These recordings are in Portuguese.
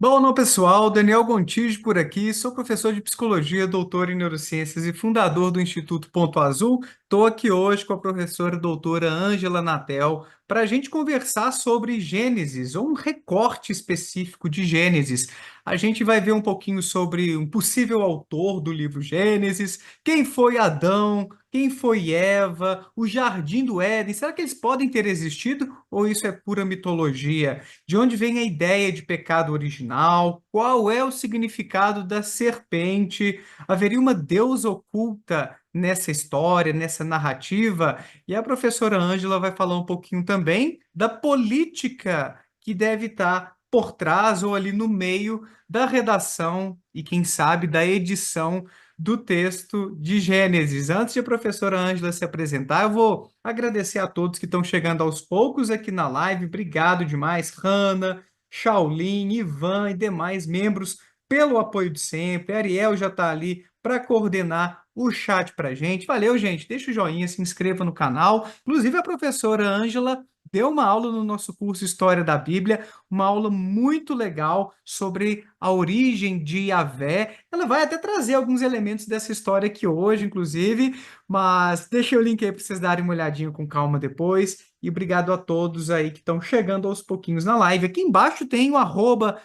Bom, não, pessoal, Daniel Gontijo por aqui, sou professor de psicologia, doutor em neurociências e fundador do Instituto Ponto Azul. Estou aqui hoje com a professora doutora Ângela Natel para a gente conversar sobre Gênesis, ou um recorte específico de Gênesis. A gente vai ver um pouquinho sobre um possível autor do livro Gênesis, quem foi Adão, quem foi Eva, o Jardim do Éden. Será que eles podem ter existido ou isso é pura mitologia? De onde vem a ideia de pecado original? Qual é o significado da serpente? Haveria uma deusa oculta nessa história, nessa narrativa? E a professora Ângela vai falar um pouquinho também da política que deve estar por trás ou ali no meio da redação e, quem sabe, da edição do texto de Gênesis. Antes de a professora Ângela se apresentar, eu vou agradecer a todos que estão chegando aos poucos aqui na live. Obrigado demais, Hanna, Shaolin, Ivan e demais membros pelo apoio de sempre. Ariel já está ali para coordenar o chat para gente. Valeu, gente. Deixa o joinha, se inscreva no canal. Inclusive, a professora Ângela deu uma aula no nosso curso História da Bíblia, uma aula muito legal sobre a origem de Yahvé. Ela vai até trazer alguns elementos dessa história aqui hoje, inclusive, mas deixei o link aí para vocês darem uma olhadinha com calma depois. E obrigado a todos aí que estão chegando aos pouquinhos na live. Aqui embaixo tem o arroba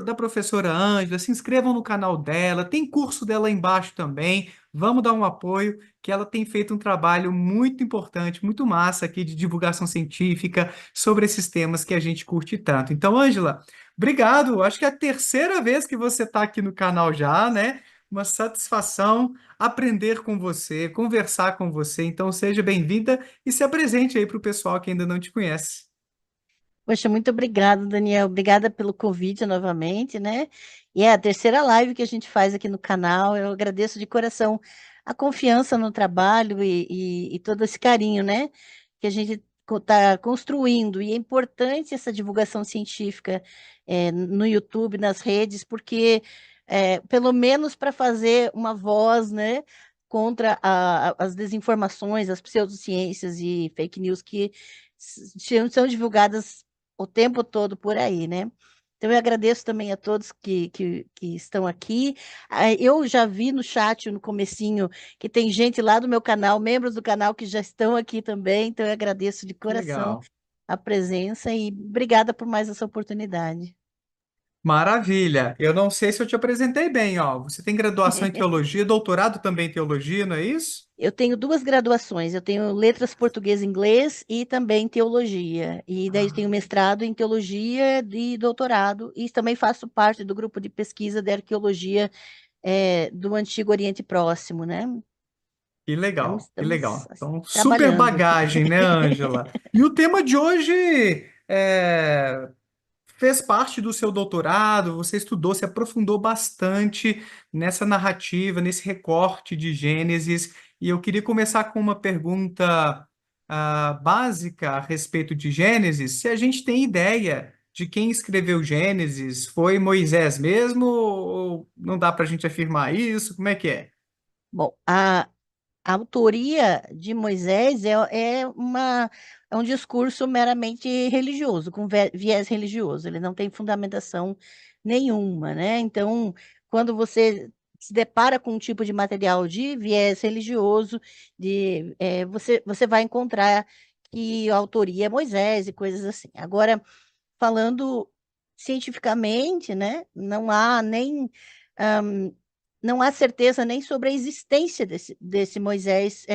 da professora Ângela. Se inscrevam no canal dela. Tem curso dela aí embaixo também. Vamos dar um apoio, que ela tem feito um trabalho muito importante, muito massa aqui de divulgação científica sobre esses temas que a gente curte tanto. Então, Ângela, obrigado. Acho que é a terceira vez que você está aqui no canal já, né? Uma satisfação aprender com você, conversar com você. Então, seja bem-vinda e se apresente aí para o pessoal que ainda não te conhece. Poxa, muito obrigada, Daniel. Obrigada pelo convite novamente, né? E é a terceira live que a gente faz aqui no canal. Eu agradeço de coração a confiança no trabalho e todo esse carinho, né? Que a gente está construindo. E é importante essa divulgação científica no YouTube, nas redes, porque pelo menos para fazer uma voz, né? Contra as desinformações, as pseudociências e fake news que são divulgadas o tempo todo por aí, né? Então, eu agradeço também a todos que estão aqui. Eu já vi no chat, no comecinho, que tem gente lá do meu canal, membros do canal que já estão aqui também. Então, eu agradeço de coração Legal. a presença e obrigada por mais essa oportunidade. Maravilha. Eu não sei se eu te apresentei bem, ó. Você tem graduação em teologia, doutorado também em teologia, não é isso? Eu tenho duas graduações, eu tenho letras português e inglês e também teologia. E daí eu tenho mestrado em teologia e doutorado, e também faço parte do grupo de pesquisa de arqueologia do Antigo Oriente Próximo, né? Que Então, legal, que estamos legal. Então, super trabalhando. bagagem, né, Ângela? E o tema de hoje fez parte do seu doutorado, você estudou, se aprofundou bastante nessa narrativa, nesse recorte de Gênesis, e eu queria começar com uma pergunta básica a respeito de Gênesis. Se a gente tem ideia de quem escreveu Gênesis, foi Moisés mesmo, ou não dá para a gente afirmar isso? Como é que é? Bom, a autoria de Moisés é um discurso meramente religioso, com viés religioso. Ele não tem fundamentação nenhuma, né? Então, quando você se depara com um tipo de material de viés religioso, você vai encontrar que a autoria é Moisés e coisas assim. Agora, falando cientificamente, né, não há certeza nem sobre a existência desse Moisés,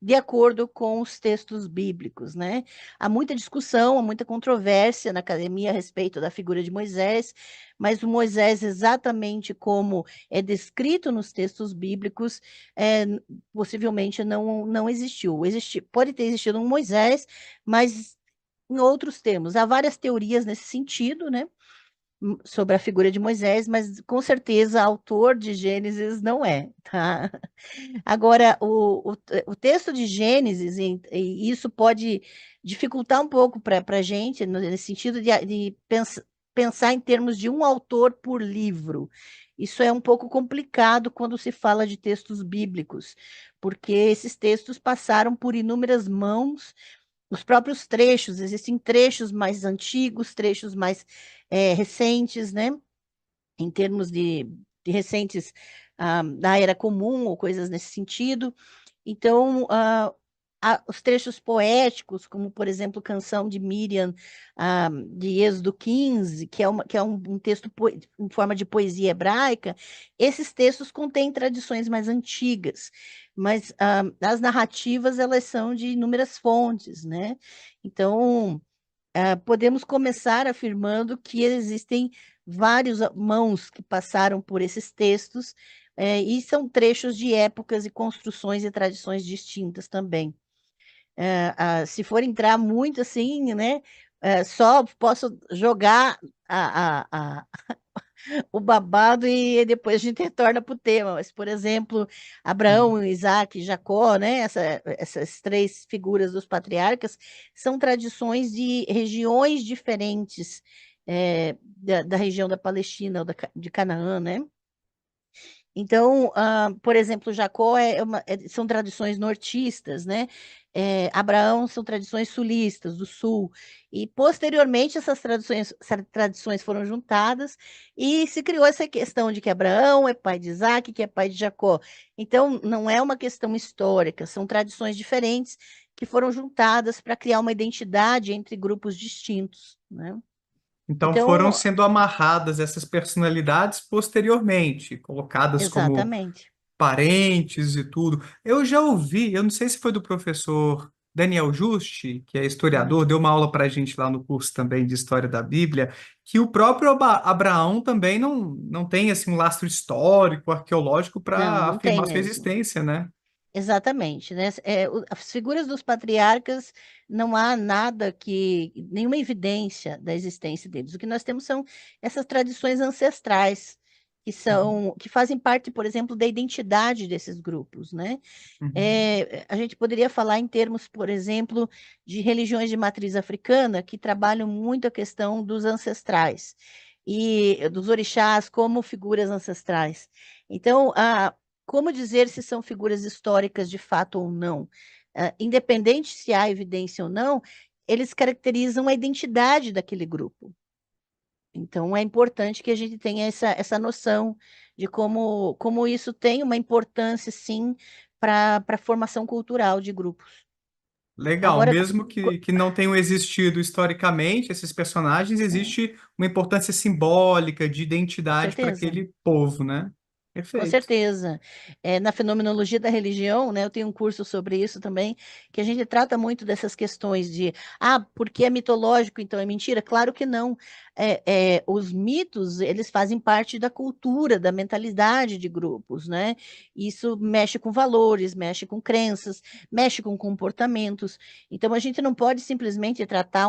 de acordo com os textos bíblicos, né? Há muita discussão, há muita controvérsia na academia a respeito da figura de Moisés, mas o Moisés, exatamente como é descrito nos textos bíblicos, é, possivelmente não existiu. Pode ter existido um Moisés, mas em outros termos. Há várias teorias nesse sentido, né? Sobre a figura de Moisés, mas com certeza autor de Gênesis não é, tá? Agora, o texto de Gênesis, e isso pode dificultar um pouco para a gente, nesse sentido de pensar em termos de um autor por livro. Isso é um pouco complicado quando se fala de textos bíblicos, porque esses textos passaram por inúmeras mãos, os próprios trechos, existem trechos mais antigos, trechos mais recentes, né? em termos de recentes da Era Comum ou coisas nesse sentido. Então, os trechos poéticos, como, por exemplo, Canção de Miriam, de Êxodo 15, que é um texto em forma de poesia hebraica, esses textos contêm tradições mais antigas, mas as narrativas, elas são de inúmeras fontes, né? Então, podemos começar afirmando que existem vários mãos que passaram por esses textos, e são trechos de épocas e construções e tradições distintas também. Se for entrar muito assim, né, só posso jogar o babado e depois a gente retorna para o tema. Mas, por exemplo, Abraão, Isaac, Jacó, né? Essas três figuras dos patriarcas são tradições de regiões diferentes da região da Palestina ou de Canaã, né? Então, por exemplo, Jacó são tradições nortistas, né? Abraão são tradições sulistas, do sul. E, posteriormente, essas tradições foram juntadas e se criou essa questão de que Abraão é pai de Isaac, que é pai de Jacó. Então, não é uma questão histórica, são tradições diferentes que foram juntadas para criar uma identidade entre grupos distintos, né? Então foram Então, sendo amarradas essas personalidades posteriormente, colocadas como exatamente. parentes e tudo. Eu já ouvi, eu não sei se foi do professor Daniel Juste, que é historiador, Hum. deu uma aula para a gente lá no curso também de História da Bíblia, que o próprio Abraão também não tem assim um lastro histórico, arqueológico Não, para não tem afirmar sua mesmo. existência, né? Exatamente, né? As figuras dos patriarcas, não há nada nenhuma evidência da existência deles. O que nós temos são essas tradições ancestrais Uhum, que fazem parte, por exemplo, da identidade desses grupos, né? uhum. A gente poderia falar em termos, por exemplo, de religiões de matriz africana que trabalham muito a questão dos ancestrais e dos orixás como figuras ancestrais. Então, como dizer se são figuras históricas de fato ou não? Independente se há evidência ou não, eles caracterizam a identidade daquele grupo. Então, é importante que a gente tenha essa noção de como isso tem uma importância, sim, para a formação cultural de grupos. Legal, Agora, mesmo que não tenham existido historicamente, esses personagens, é, existe uma importância simbólica de com identidade para certeza. aquele povo, né? Com Perfeito. certeza. Na fenomenologia da religião, né, eu tenho um curso sobre isso também, que a gente trata muito dessas questões de, porque é mitológico, então é mentira? Claro que não. Os mitos, eles fazem parte da cultura, da mentalidade de grupos, né? Isso mexe com valores, mexe com crenças, mexe com comportamentos. Então, a gente não pode simplesmente tratar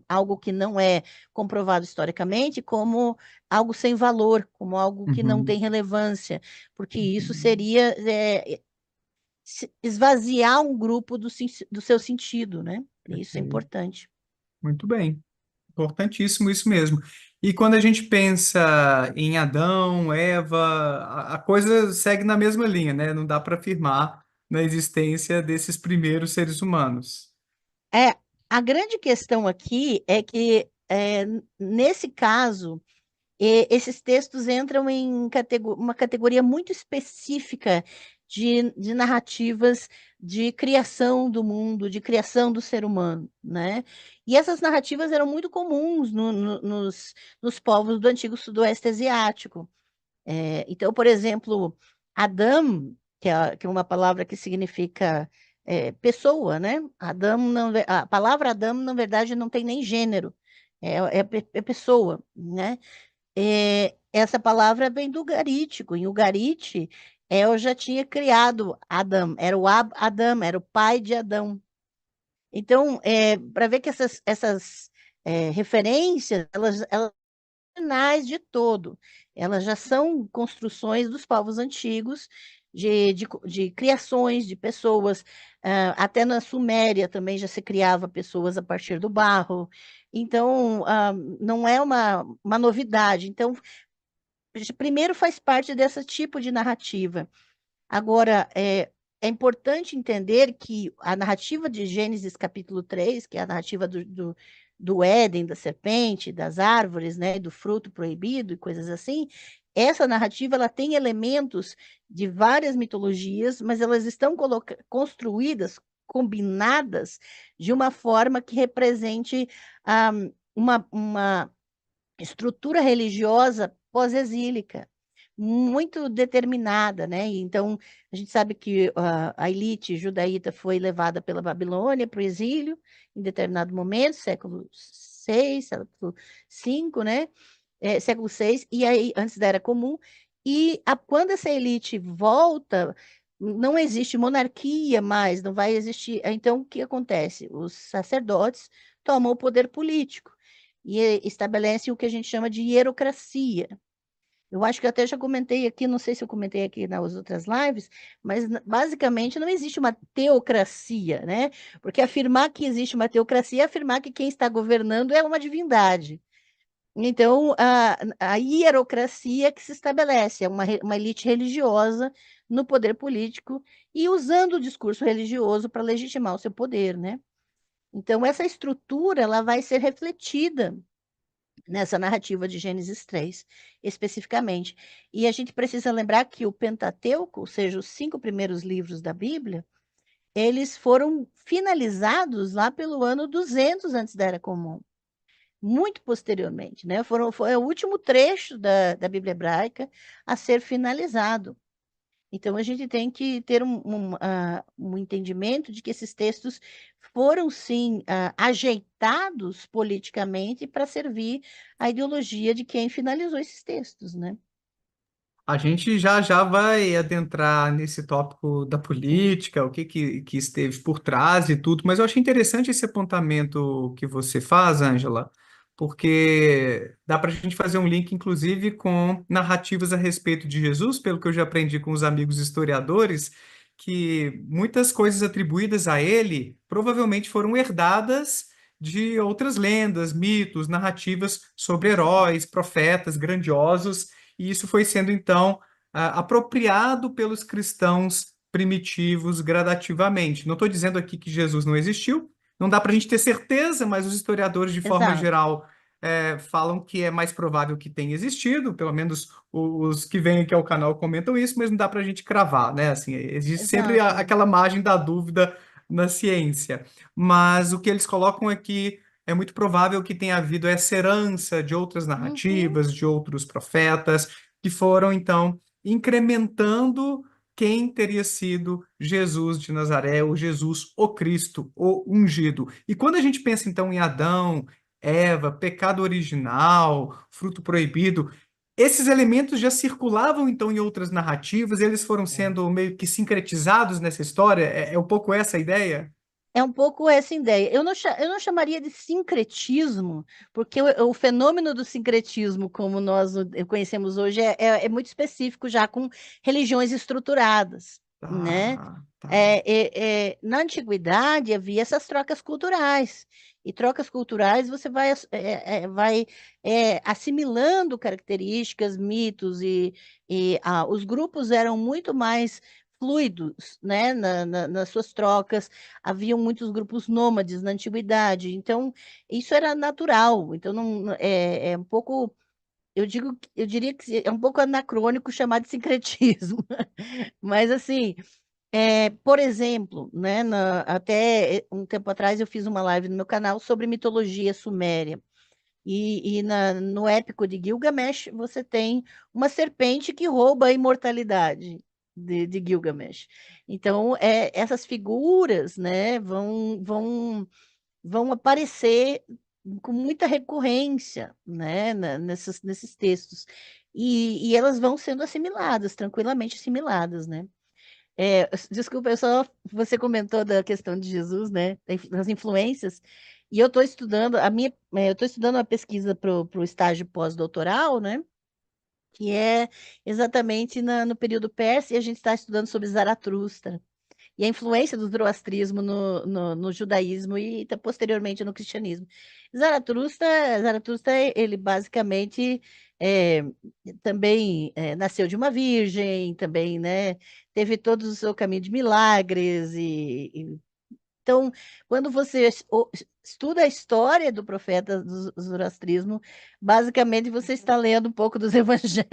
algo que não é comprovado historicamente como algo sem valor, como algo que não Uhum. tem relevância, porque isso Uhum. seria esvaziar um grupo do seu sentido, né? E isso é Perfeito. importante. Muito bem. Importantíssimo isso mesmo. E quando a gente pensa em Adão, Eva, a coisa segue na mesma linha, né? Não dá para afirmar na existência desses primeiros seres humanos. É, a grande questão aqui é que, nesse caso, esses textos entram em uma categoria muito específica de narrativas de criação do mundo, de criação do ser humano, né? E essas narrativas eram muito comuns nos povos do antigo sudoeste asiático. Então, por exemplo, Adam, que é uma palavra que significa pessoa, né? Adam a palavra Adam, na verdade, não tem nem gênero, é pessoa, né? Essa palavra vem do ugarítico. Em ugarite, eu já tinha criado Adam, era o Adam, era o pai de Adão. Então, para ver que essas referências, elas originais de todo. Elas já são construções dos povos antigos, de criações de pessoas. Até na Suméria também já se criava pessoas a partir do barro. Então, não é uma novidade. Então, primeiro faz parte desse tipo de narrativa. Agora, é importante entender que a narrativa de Gênesis capítulo 3, que é a narrativa do Éden, da serpente, das árvores, né, do fruto proibido e coisas assim, essa narrativa ela tem elementos de várias mitologias, mas elas estão construídas, combinadas de uma forma que represente ah, uma estrutura religiosa pós-exílica, muito determinada, né? Então, a gente sabe que a elite judaíta foi levada pela Babilônia para o exílio em determinado momento, século 6, século 5, né? Século 6, e aí, antes da Era Comum, e quando essa elite volta, não existe monarquia mais, não vai existir. Então, o que acontece? Os sacerdotes tomam o poder político e estabelecem o que a gente chama de hierocracia. Eu acho que eu até já comentei aqui, não sei se eu comentei aqui nas outras lives, mas basicamente não existe uma teocracia, né? Porque afirmar que existe uma teocracia é afirmar que quem está governando é uma divindade. Então, a hierocracia que se estabelece, é uma elite religiosa no poder político e usando o discurso religioso para legitimar o seu poder, né? Então, essa estrutura ela vai ser refletida nessa narrativa de Gênesis 3, especificamente. E a gente precisa lembrar que o Pentateuco, ou seja, os 5 primeiros livros da Bíblia, eles foram finalizados lá pelo ano 200 antes da Era Comum, muito posteriormente, né? Foi o último trecho da Bíblia hebraica a ser finalizado. Então, a gente tem que ter um entendimento de que esses textos foram, sim, ajeitados politicamente para servir à ideologia de quem finalizou esses textos, né? A gente já já vai adentrar nesse tópico da política, o que esteve por trás e tudo, mas eu achei interessante esse apontamento que você faz, Ângela, porque dá para a gente fazer um link, inclusive, com narrativas a respeito de Jesus, pelo que eu já aprendi com os amigos historiadores, que muitas coisas atribuídas a ele provavelmente foram herdadas de outras lendas, mitos, narrativas sobre heróis, profetas grandiosos e isso foi sendo, então, apropriado pelos cristãos primitivos gradativamente. Não estou dizendo aqui que Jesus não existiu, não dá para a gente ter certeza, mas os historiadores, de forma Exato, geral, falam que é mais provável que tenha existido, pelo menos os que vêm aqui ao canal comentam isso, mas não dá para a gente cravar, né? Assim, existe sempre exato. aquela margem da dúvida na ciência. Mas o que eles colocam aqui é muito provável que tenha havido essa herança de outras Uhum, narrativas, de outros profetas, que foram, então, incrementando quem teria sido Jesus de Nazaré, o Jesus, o Cristo, o ungido. E quando a gente pensa, então, em Adão, Eva, pecado original, fruto proibido, esses elementos já circulavam, então, em outras narrativas, eles foram sendo meio que sincretizados nessa história? É um pouco essa a ideia? é um pouco essa ideia. Eu não chamaria de sincretismo, porque o fenômeno do sincretismo, como nós o conhecemos hoje, é muito específico já com religiões estruturadas, né? Tá, tá. Na antiguidade havia essas trocas culturais, e trocas culturais você vai assimilando características, mitos, e os grupos eram muito mais fluidos, né, nas suas trocas. Haviam muitos grupos nômades na antiguidade, então isso era natural. Então é um pouco, eu diria que é um pouco anacrônico chamar de sincretismo, mas assim, por exemplo, né, até um tempo atrás eu fiz uma live no meu canal sobre mitologia suméria. E no épico de Gilgamesh, você tem uma serpente que rouba a imortalidade de Gilgamesh. Então, essas figuras, né, vão aparecer com muita recorrência, né, nesses textos. E elas vão sendo assimiladas, tranquilamente assimiladas, né? Desculpa, você comentou da questão de Jesus, né, das influências, e eu estou estudando, eu estou estudando uma pesquisa para o estágio pós-doutoral, né, que é exatamente no período persa, e a gente está estudando sobre Zaratustra, e a influência do zoroastrismo no judaísmo e posteriormente no cristianismo. Zaratustra, ele basicamente é, também nasceu de uma virgem, também, né, teve todo o seu caminho de milagres então, quando você estuda a história do profeta do zoroastrismo, basicamente você está lendo um pouco dos evangelhos.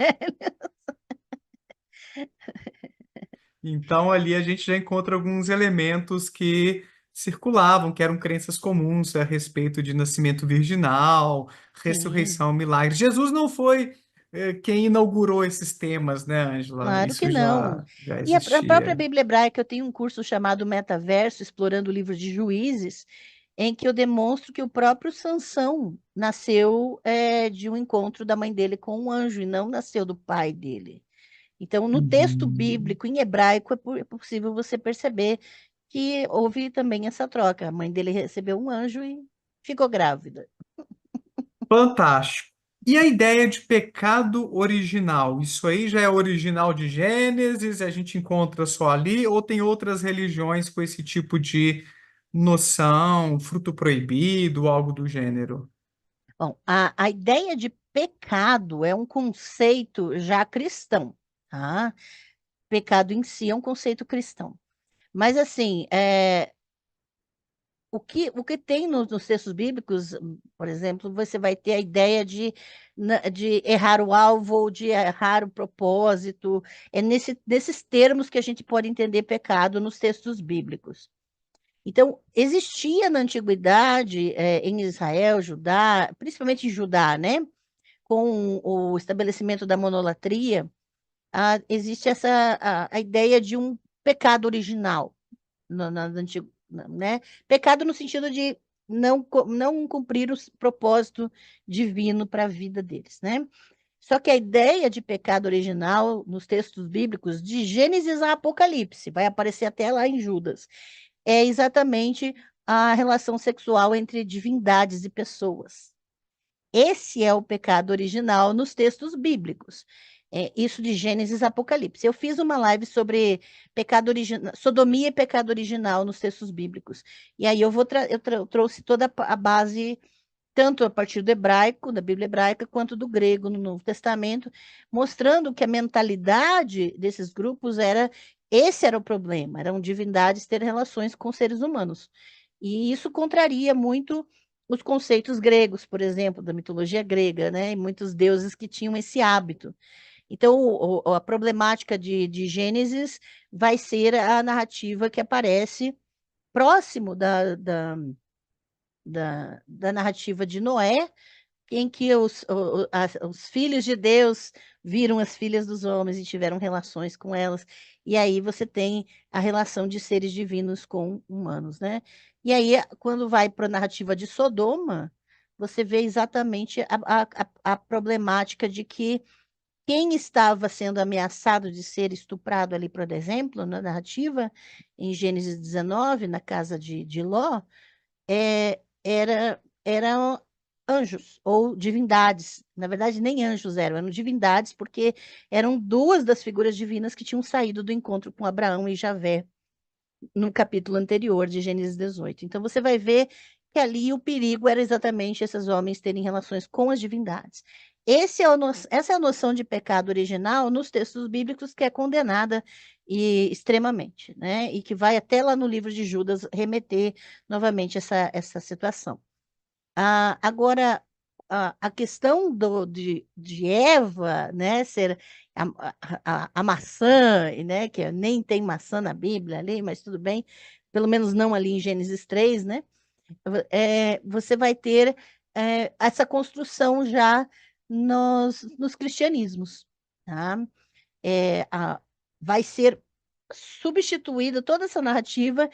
Então, ali a gente já encontra alguns elementos que circulavam, que eram crenças comuns a respeito de nascimento virginal, Sim, ressurreição, milagre. Jesus não foi, quem inaugurou esses temas, né, Ângela? claro que Isso não. já E a própria existia. Bíblia Hebraica, eu tenho um curso chamado Metaverso, explorando o livro de Juízes, em que eu demonstro que o próprio Sansão nasceu de um encontro da mãe dele com um anjo e não nasceu do pai dele. Então, no texto Uhum. bíblico, em hebraico, é possível você perceber que houve também essa troca. A mãe dele recebeu um anjo e ficou grávida. Fantástico. E a ideia de pecado original? Isso aí já é original de Gênesis, a gente encontra só ali, ou tem outras religiões com esse tipo de noção, fruto proibido, algo do gênero? Bom, a ideia de pecado é um conceito já cristão, tá? Pecado em si é um conceito cristão. Mas, assim, o que tem nos textos bíblicos, por exemplo, você vai ter a ideia de errar o alvo ou de errar o propósito. É nesses termos que a gente pode entender pecado nos textos bíblicos. Então, existia na antiguidade, em Israel, Judá, principalmente em Judá, né? Com o estabelecimento da monolatria, existe a ideia de um pecado original no antigo, né? Pecado no sentido de não cumprir o propósito divino para a vida deles, né? Só que a ideia de pecado original nos textos bíblicos, de Gênesis a Apocalipse, vai aparecer até lá em Judas, é exatamente a relação sexual entre divindades e pessoas. Esse é o pecado original nos textos bíblicos. Isso de Gênesis a Apocalipse. Eu fiz uma live sobre pecado original, sodomia e pecado original nos textos bíblicos. E aí eu trouxe toda a base, tanto a partir do hebraico, da Bíblia hebraica, quanto do grego no Novo Testamento, mostrando que a mentalidade desses grupos esse era o problema, eram divindades ter relações com seres humanos. E isso contraria muito os conceitos gregos, por exemplo, da mitologia grega, né? E muitos deuses que tinham esse hábito. Então, a problemática de Gênesis vai ser a narrativa que aparece próximo da narrativa de Noé, em que os filhos de Deus viram as filhas dos homens e tiveram relações com elas. E aí você tem a relação de seres divinos com humanos, né? E aí, quando vai para a narrativa de Sodoma, você vê exatamente a problemática de que quem estava sendo ameaçado de ser estuprado ali, por exemplo, na narrativa, em Gênesis 19, na casa de Ló, eram anjos ou divindades. Na verdade, nem anjos eram divindades, porque eram duas das figuras divinas que tinham saído do encontro com Abraão e Javé no capítulo anterior de Gênesis 18. Então, você vai ver que ali o perigo era exatamente esses homens terem relações com as divindades. Essa é a noção de pecado original nos textos bíblicos que é condenada extremamente, né? E que vai até lá no livro de Judas remeter novamente essa situação. Agora, a questão de Eva, né, ser a, a maçã, né, que nem tem maçã na Bíblia ali, mas tudo bem, pelo menos não ali em Gênesis 3, né, você vai ter essa construção já nos cristianismos, tá? É, a, vai ser substituída toda essa narrativa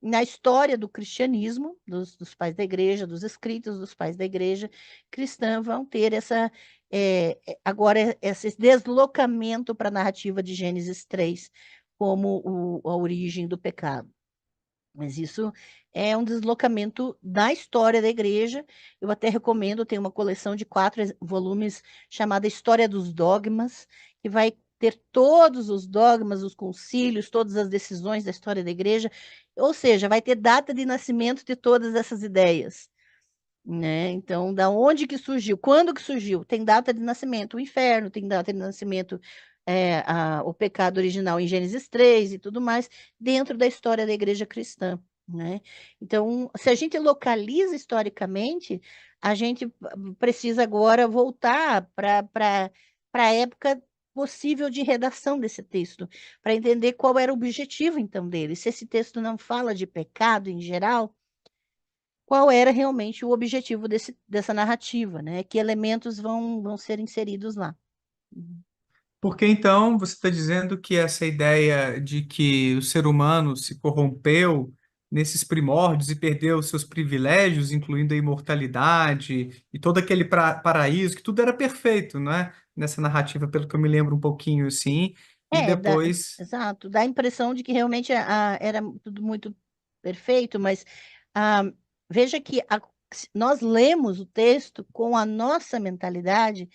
na história do cristianismo, dos pais da igreja, dos escritos dos pais da igreja cristã, vão ter agora esse deslocamento para a narrativa de Gênesis 3 como a origem do pecado. Mas isso é um deslocamento da história da igreja. Eu até recomendo, tem uma coleção de 4 volumes chamada História dos Dogmas, que vai ter todos os dogmas, os concílios, todas as decisões da história da igreja. Ou seja, vai ter data de nascimento de todas essas ideias, né? Então, da onde que surgiu? Quando que surgiu? Tem data de nascimento, o inferno, tem data de nascimento, o pecado original em Gênesis 3 e tudo mais, dentro da história da igreja cristã. né? Então, se a gente localiza historicamente, a gente precisa agora voltar para a época possível de redação desse texto, para entender qual era o objetivo, então, dele. Se esse texto não fala de pecado em geral, qual era realmente o objetivo dessa narrativa, né? Que elementos vão ser inseridos lá. Porque então você está dizendo que essa ideia de que o ser humano se corrompeu nesses primórdios e perdeu seus privilégios, incluindo a imortalidade e todo aquele paraíso, que tudo era perfeito, não é? Nessa narrativa, pelo que eu me lembro um pouquinho assim, e depois. Exato, dá a impressão de que realmente era tudo muito perfeito, mas ah, veja que nós lemos o texto com a nossa mentalidade,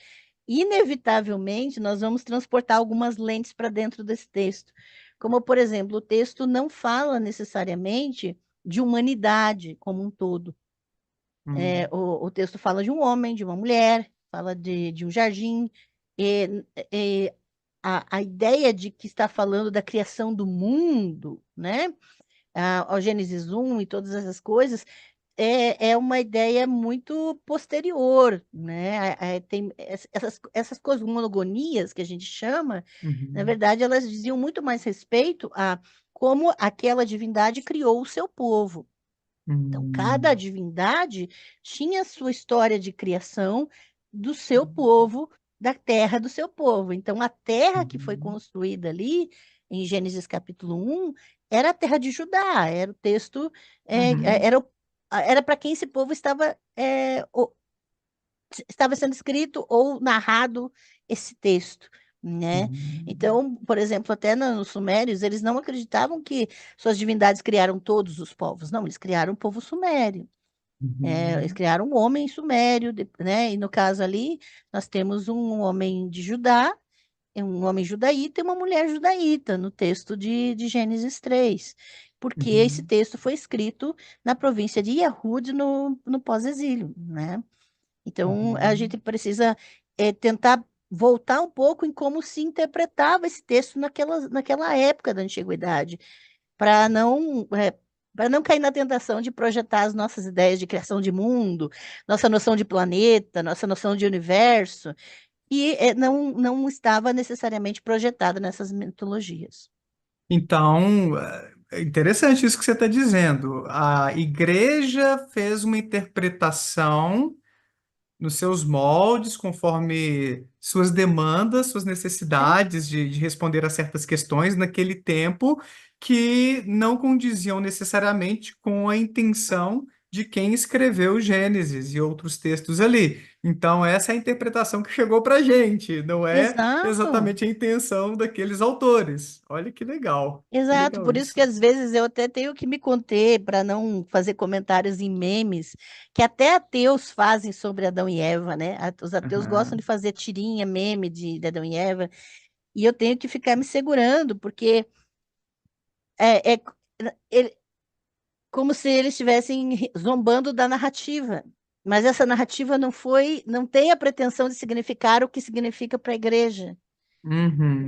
inevitavelmente nós vamos transportar algumas lentes para dentro desse texto. Como, por exemplo, o texto não fala necessariamente de humanidade como um todo. Hum, O texto fala de um homem, de uma mulher, fala de um jardim. E a ideia de que está falando da criação do mundo, né? Ao Gênesis 1 e todas essas coisas, é uma ideia muito posterior, né? Tem essas cosmogonias que a gente chama, na uhum, verdade, elas diziam muito mais respeito a como aquela divindade criou o seu povo. Então, cada hum, divindade tinha sua história de criação do seu povo, da terra do seu povo. Então, a terra que foi uhum, construída ali, em Gênesis capítulo 1, era a terra de Judá, era o texto, uhum, era para quem esse povo estava sendo escrito ou narrado esse texto. Né? uhum, Então, por exemplo, até nos Sumérios, eles não acreditavam que suas divindades criaram todos os povos, não, eles criaram o povo sumério. Eles uhum, criaram um homem sumério, né? E no caso ali, nós temos um homem de Judá, um homem judaíta e uma mulher judaíta, no texto de Gênesis 3, porque esse uhum, texto foi escrito na província de Yehud, no pós-exílio, né? Então, a gente uhum, precisa tentar voltar um pouco em como se interpretava esse texto naquela época da antiguidade, para não cair na tentação de projetar as nossas ideias de criação de mundo, nossa noção de planeta, nossa noção de universo, e não estava necessariamente projetada nessas mitologias. Então, é interessante isso que você está dizendo. A igreja fez uma interpretação nos seus moldes, conforme suas demandas, suas É, necessidades de responder a certas questões naquele tempo, que não condiziam necessariamente com a intenção de quem escreveu Gênesis e outros textos ali. Então, essa é a interpretação que chegou para a gente, não é exato. exatamente a intenção daqueles autores. Olha que Exato, legal por isso que isso. às vezes eu até tenho que me conter para não fazer comentários em memes que até ateus fazem sobre Adão e Eva, né? Os ateus gostam de Aham. fazer tirinha, meme de Adão e Eva, e eu tenho que ficar me segurando, porque é, é, ele- como se eles estivessem zombando da narrativa. Mas essa narrativa não tem a pretensão de significar o que significa para a igreja,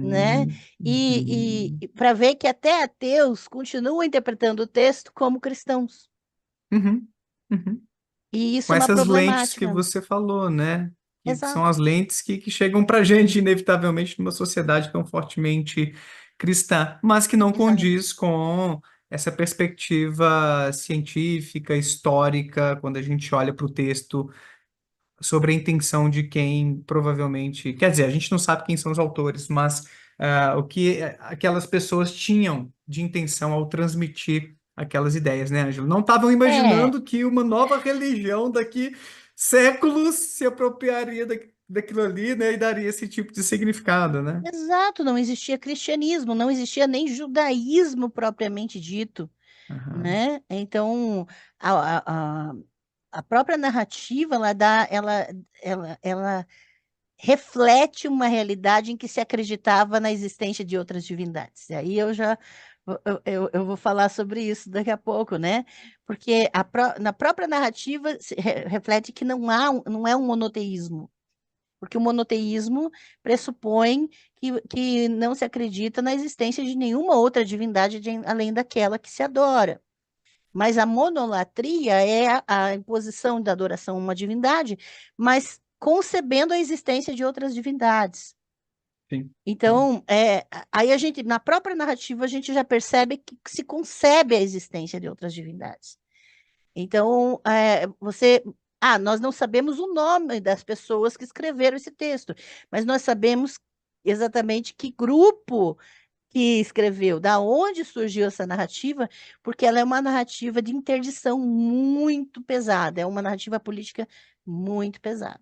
né? Uhum. E Uhum. para ver que até ateus continuam interpretando o texto como cristãos. Uhum. Uhum. E isso Com é uma essas lentes que problemática. você falou, né? Que são Exato, as lentes que chegam para a gente, inevitavelmente, numa sociedade tão fortemente cristã, mas que não exato. condiz com essa perspectiva científica, histórica, quando a gente olha para o texto sobre a intenção de quem provavelmente. Quer dizer, a gente não sabe quem são os autores, mas o que aquelas pessoas tinham de intenção ao transmitir aquelas ideias, né, Ângelo? Não estavam É, imaginando que uma nova religião daqui séculos se apropriaria daquilo ali, né, e daria esse tipo de significado, né? exato, não existia cristianismo, não existia nem judaísmo propriamente dito, Aham. né? Então, a, a, a própria narrativa, ela reflete uma realidade em que se acreditava na existência de outras divindades. E aí eu vou falar sobre isso daqui a pouco, né? Porque na própria narrativa reflete que não é um monoteísmo, porque o monoteísmo pressupõe que não se acredita na existência de nenhuma outra divindade além daquela que se adora. Mas a monolatria é a imposição da adoração a uma divindade, mas concebendo a existência de outras divindades. Sim, sim. Então, aí a gente, na própria narrativa, a gente já percebe que se concebe a existência de outras divindades. Então, nós não sabemos o nome das pessoas que escreveram esse texto, mas nós sabemos exatamente que grupo que escreveu, da onde surgiu essa narrativa, porque ela é uma narrativa de interdição muito pesada, é uma narrativa política muito pesada.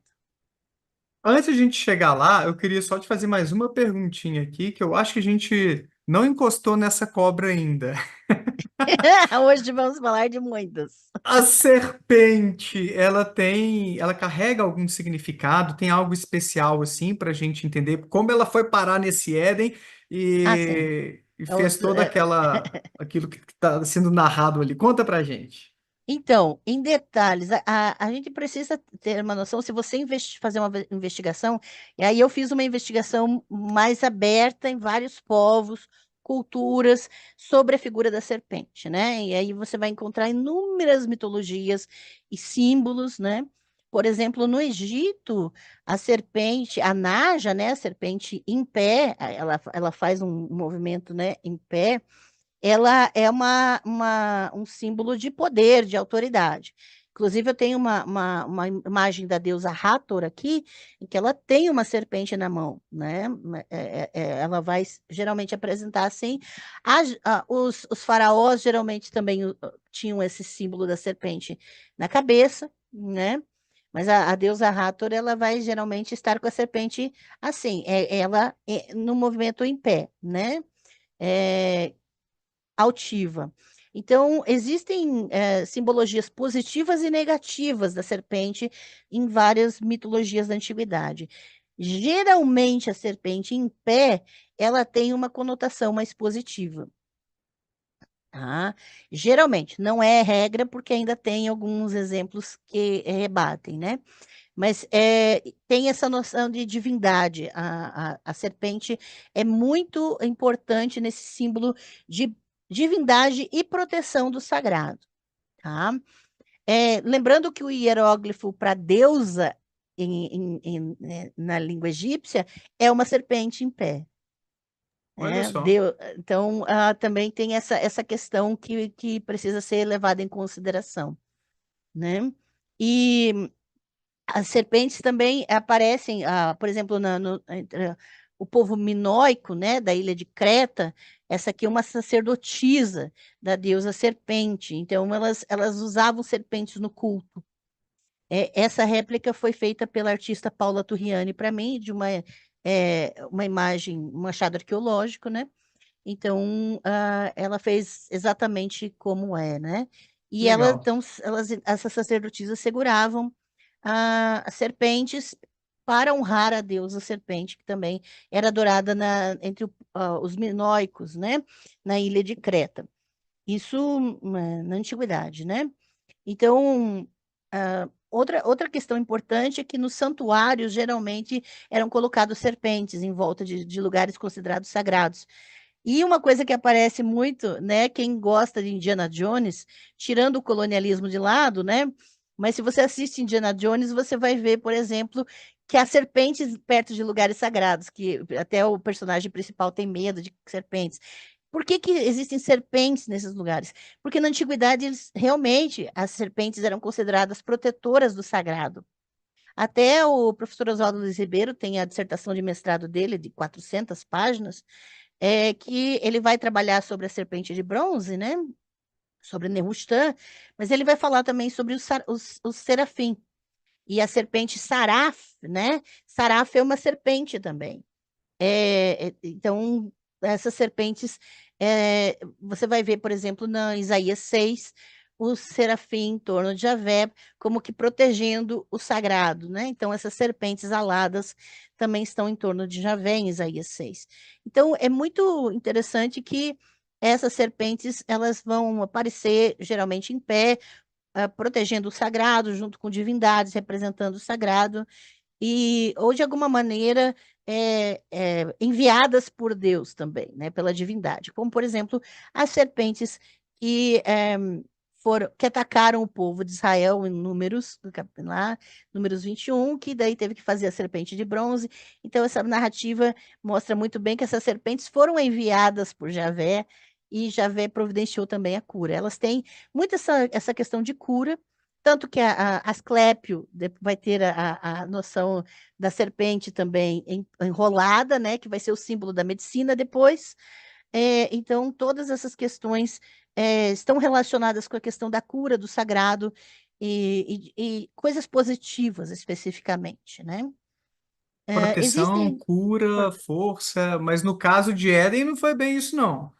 Antes de a gente chegar lá, eu queria só te fazer mais uma perguntinha aqui, que eu acho que a gente não encostou nessa cobra ainda. Hoje vamos falar de muitos. A serpente, ela carrega algum significado? Tem algo especial assim para a gente entender como ela foi parar nesse Éden Ah, sim. e fez toda aquilo que está sendo narrado ali? Conta pra gente. Então, em detalhes, a gente precisa ter uma noção, se você fazer uma investigação, e aí eu fiz uma investigação mais aberta em vários povos, culturas, sobre a figura da serpente, né? E aí você vai encontrar inúmeras mitologias e símbolos, né? Por exemplo, no Egito, a serpente, a Naja, né? A serpente em pé, ela faz um movimento, né? Em pé, ela é um símbolo de poder, de autoridade. Inclusive, eu tenho uma imagem da deusa Hathor aqui, em que ela tem uma serpente na mão, né? Ela vai geralmente apresentar assim. Os faraós geralmente também tinham esse símbolo da serpente na cabeça, né? Mas a deusa Hathor, ela vai geralmente estar com a serpente assim, ela no movimento em pé, né? É, altiva. Então, existem simbologias positivas e negativas da serpente em várias mitologias da antiguidade. Geralmente, a serpente em pé, ela tem uma conotação mais positiva. Tá? Geralmente, não é regra, porque ainda tem alguns exemplos que rebatem, né? Mas tem essa noção de divindade. A serpente é muito importante nesse símbolo de divindade e proteção do sagrado, tá? Lembrando que o hieróglifo para deusa na língua egípcia é uma serpente em pé. Olha Né? só, Então, também tem essa questão que precisa ser levada em consideração, né? E as serpentes também aparecem, por exemplo, entre o povo minoico, né, da ilha de Creta. Essa aqui é uma sacerdotisa da deusa serpente. Então, elas usavam serpentes no culto. Essa réplica foi feita pela artista Paula Turriani para mim, de uma imagem, um achado arqueológico, né? Então, ela fez exatamente como é, né? E legal. então, essas sacerdotisas seguravam as serpentes para honrar a deusa serpente, que também era adorada entre os minoicos, né? Na ilha de Creta. Isso na antiguidade, né? Então, outra questão importante é que nos santuários, geralmente, eram colocados serpentes em volta de lugares considerados sagrados. E uma coisa que aparece muito, né? Quem gosta de Indiana Jones, tirando o colonialismo de lado, né? Mas se você assiste Indiana Jones, você vai ver, por exemplo, que há serpentes perto de lugares sagrados, que até o personagem principal tem medo de serpentes. Por que que existem serpentes nesses lugares? Porque na antiguidade, realmente, as serpentes eram consideradas protetoras do sagrado. Até o professor Oswaldo Luiz Ribeiro tem a dissertação de mestrado dele, de 400 páginas, que ele vai trabalhar sobre a serpente de bronze, né? Sobre Nehushtan, mas ele vai falar também sobre os serafim. E a serpente Saraf, né? Saraf é uma serpente também. Então, essas serpentes, você vai ver, por exemplo, na Isaías 6, o serafim em torno de Javé, como que protegendo o sagrado, né? Então, essas serpentes aladas também estão em torno de Javé, em Isaías 6. Então, é muito interessante que essas serpentes, elas vão aparecer geralmente em pé, protegendo o sagrado, junto com divindades, representando o sagrado, ou de alguma maneira enviadas por Deus também, né, pela divindade, como por exemplo as serpentes que que atacaram o povo de Israel em Números, lá, Números 21, que daí teve que fazer a serpente de bronze. Então, essa narrativa mostra muito bem que essas serpentes foram enviadas por Javé, e Javé providenciou também a cura. Elas têm muito essa questão de cura, tanto que Asclépio vai ter a noção da serpente também enrolada, né, que vai ser o símbolo da medicina depois. Então, todas essas questões estão relacionadas com a questão da cura, do sagrado e coisas positivas especificamente, né? Proteção, Existem, cura, força, mas no caso de Éden não foi bem isso, não.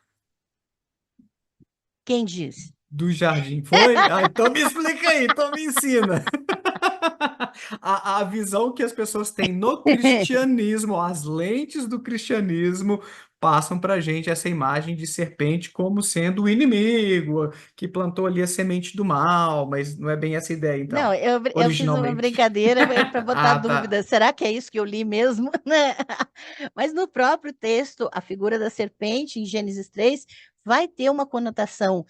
quem diz? Do jardim, foi? Ah, então me explica aí, então me ensina. A visão que as pessoas têm no cristianismo, as lentes do cristianismo, passam para gente essa imagem de serpente como sendo o inimigo, que plantou ali a semente do mal, mas não é bem essa ideia, Não, então, eu fiz uma originalmente. brincadeira para botar Ah, tá. dúvida. Será que é isso que eu li mesmo? Né? Mas no próprio texto, a figura da serpente, em Gênesis 3, vai ter uma conotação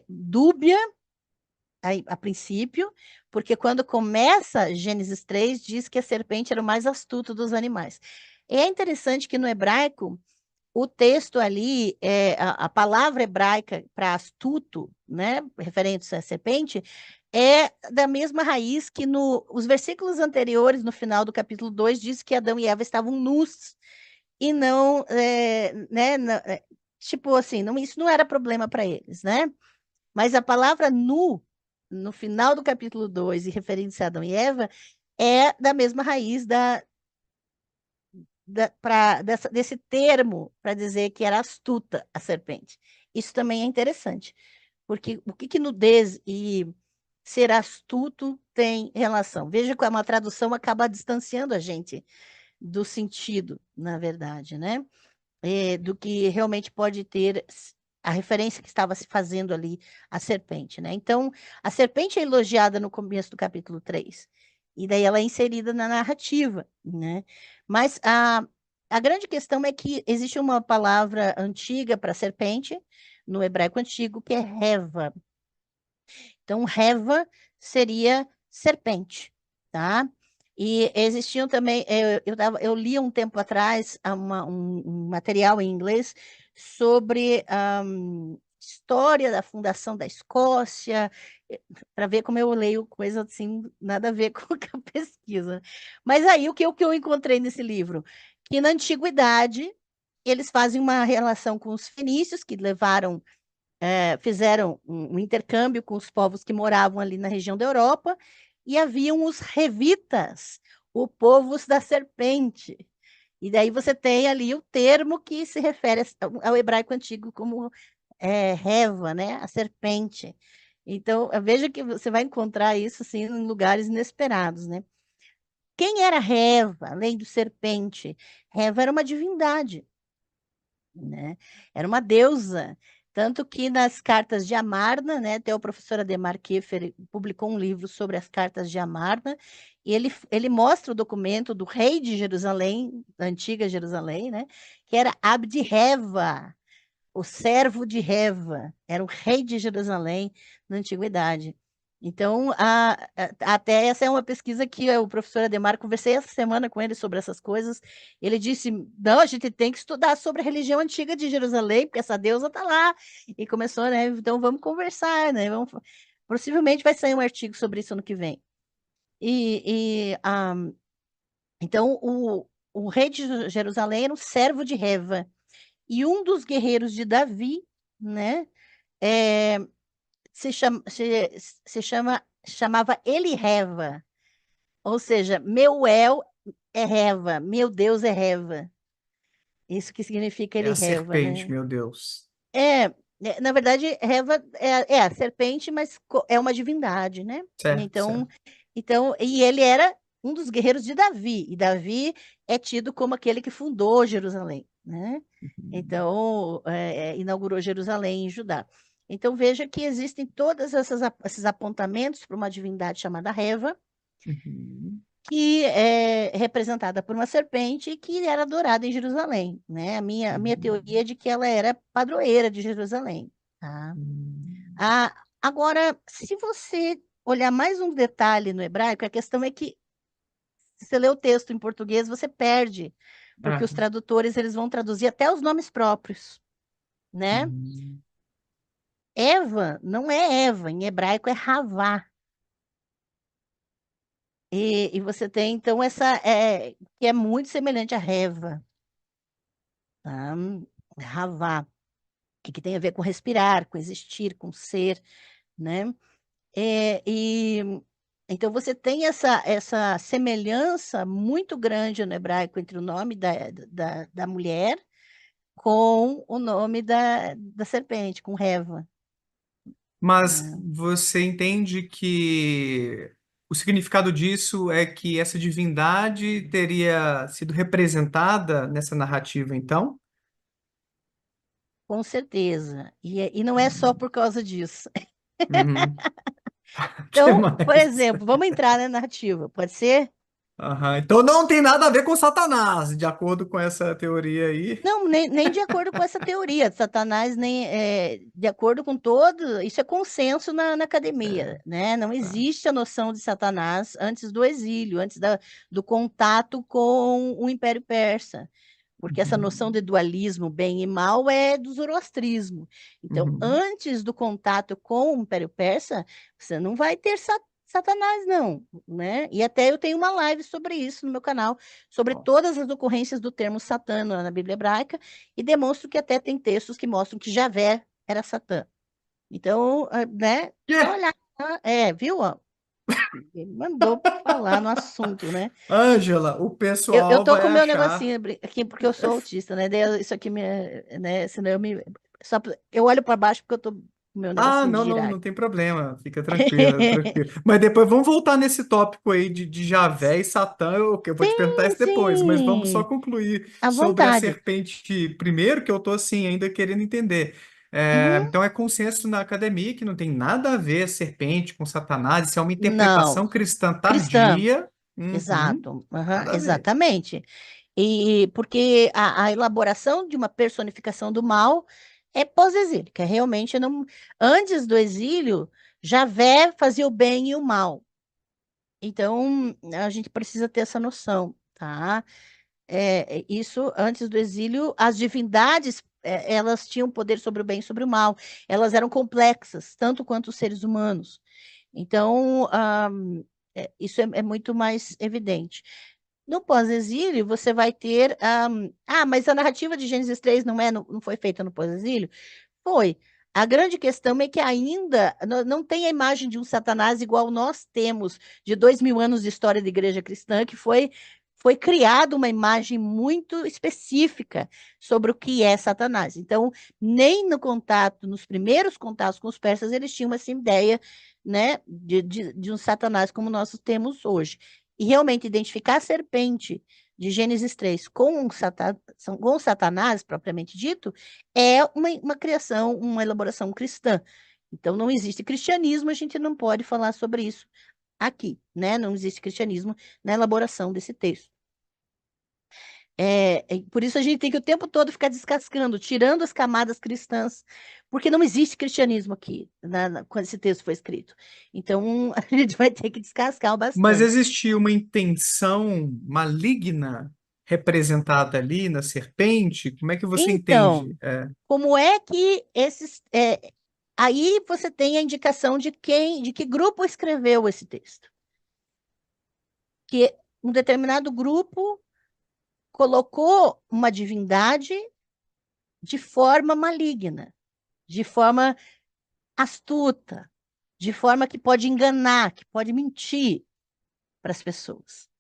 dúbia a princípio, porque quando começa Gênesis 3, diz que a serpente era o mais astuto dos animais. É interessante que no hebraico, o texto ali, a palavra hebraica para astuto, né, referente à serpente, é da mesma raiz que os versículos anteriores, no final do capítulo 2, diz que Adão e Eva estavam nus e não, né, tipo assim, não, isso não era problema para eles, né? Mas a palavra nu, no final do capítulo 2 e referindo-se a Adão e Eva, é da mesma raiz desse termo para dizer que era astuta a serpente. Isso também é interessante, porque o que, que nudez e ser astuto tem relação? Veja como a tradução acaba distanciando a gente do sentido, na verdade, né? Do que realmente pode ter a referência que estava se fazendo ali, a serpente, né? Então, a serpente é elogiada no começo do capítulo 3, e daí ela é inserida na narrativa, né? Mas a grande questão é que existe uma palavra antiga para serpente, no hebraico antigo, que é reva. Então, reva seria serpente, tá? E existiam também, eu li um tempo atrás um material em inglês sobre história da fundação da Escócia, para ver como eu leio coisa assim, nada a ver com a pesquisa. Mas aí o que eu encontrei nesse livro? Que na antiguidade eles fazem uma relação com os fenícios, que fizeram um intercâmbio com os povos que moravam ali na região da Europa, e haviam os revitas, o povos da serpente. E daí você tem ali o termo que se refere ao hebraico antigo como reva, né? A serpente. Então, veja que você vai encontrar isso assim em lugares inesperados, né? Quem era Reva, além do serpente? Reva era uma divindade, né? Era uma deusa. Tanto que nas cartas de Amarna, né, até o professor Ademar Kiefer publicou um livro sobre as cartas de Amarna, e ele mostra o documento do rei de Jerusalém, da antiga Jerusalém, né, que era Abdi-Reva, o servo de Reva, era o rei de Jerusalém na antiguidade. Então, até essa é uma pesquisa que o professor Ademar, conversei essa semana com ele sobre essas coisas. Ele disse: não, a gente tem que estudar sobre a religião antiga de Jerusalém, porque essa deusa está lá. E começou, né? Então, vamos conversar, né? Possivelmente vai sair um artigo sobre isso ano que vem. Então, o rei de Jerusalém era um servo de Reva. E um dos guerreiros de Davi, né? é, chamava Elireva, ou seja, meu El é Reva, meu Deus é Reva. Isso que significa É a Elireva, serpente, né? meu Deus. É, na verdade, Reva é a serpente, mas é uma divindade, né? Certo, Então, certo. e ele era um dos guerreiros de Davi, e Davi é tido como aquele que fundou Jerusalém, né? Uhum. Então, inaugurou Jerusalém em Judá. Então, veja que existem todos esses apontamentos para uma divindade chamada Reva, Uhum. que é representada por uma serpente que era adorada em Jerusalém, né? A minha teoria Uhum. é de que ela era padroeira de Jerusalém, tá? Uhum. Agora, se você olhar mais um detalhe no hebraico, a questão é que se você lê o texto em português, você perde, porque os Ah, tradutores eles vão traduzir até os nomes próprios, né? hum. Eva não é Eva, em hebraico é Havá. E você tem, então, que é muito semelhante a Reva, tá? Havá, que tem a ver com respirar, com existir, com ser, né? E então você tem essa semelhança muito grande no hebraico entre o nome da mulher com o nome da serpente, com Reva, Mas né? você entende que o significado disso é que essa divindade teria sido representada nessa narrativa, então? Com certeza. E não é só por causa disso. Uhum. Que Então, por mais? exemplo, vamos entrar na narrativa, pode ser? Aham. Então não tem nada a ver com Satanás, de acordo com essa teoria aí. Não, nem de acordo com essa teoria, Satanás, nem de acordo com todo, isso é consenso na É, academia, né? Não tá. existe a noção de Satanás antes do exílio, antes do contato com o Império Persa, porque essa noção Uhum. de dualismo, bem e mal, é do zoroastrismo. Então, Uhum. antes do contato com o Império Persa, você não vai ter Satanás, não, né? E até eu tenho uma live sobre isso no meu canal sobre Ó. todas as ocorrências do termo Satã na Bíblia hebraica e demonstro que até tem textos que mostram que Javé era Satã. Então, né? Só Quê? olhar. Viu? Ó, ele mandou falar no assunto, né? Ângela, o Eu pessoal tô vai com o meu achar. negocinho aqui porque eu sou autista, né? Isso aqui né? Senão eu olho para baixo porque eu tô com o meu Ah, negocinho de não, não, girar. não tem problema. Fica tranquila, tranquila. Mas depois vamos voltar nesse tópico aí de Javé e Satã. Eu vou te perguntar Sim, isso depois, mas vamos só sim, concluir à sobre a vontade. serpente primeiro, que eu tô assim ainda querendo entender. Uhum. Então é consenso na academia que não tem nada a ver a serpente com Satanás, isso é uma Não, interpretação cristã cristã. tardia. Uhum, Exato, aham, nada a ver. exatamente. E porque a elaboração de uma personificação do mal é pós-exílica, realmente não. Antes do exílio, Javé fazia o bem e o mal. Então, a gente precisa ter essa noção, tá? Isso antes do exílio, as divindades, elas tinham poder sobre o bem e sobre o mal. Elas eram complexas, tanto quanto os seres humanos. Então, isso é muito mais evidente. No pós-exílio, você vai ter. Mas a narrativa de Gênesis 3 não foi feita no pós-exílio? Foi. A grande questão é que ainda não tem a imagem de um Satanás igual nós temos, de 2000 anos de história da igreja cristã, que foi criada uma imagem muito específica sobre o que é Satanás. Então, nem no contato, nos primeiros contatos com os persas, eles tinham essa ideia, né, de um Satanás como nós temos hoje. E realmente identificar a serpente de Gênesis 3 com o Satanás, propriamente dito, é uma criação, uma elaboração cristã. Então, não existe cristianismo, a gente não pode falar sobre isso aqui, né? Não existe cristianismo na elaboração desse texto. Por isso a gente tem que o tempo todo ficar descascando, tirando as camadas cristãs, porque não existe cristianismo aqui, quando esse texto foi escrito. Então, a gente vai ter que descascar Mas bastante. existia uma intenção maligna representada ali na serpente? Como é que você Então, entende? É. como é que aí você tem a indicação de que grupo escreveu esse texto? Que um determinado grupo colocou uma divindade de forma maligna, de forma astuta, de forma que pode enganar, que pode mentir para as pessoas.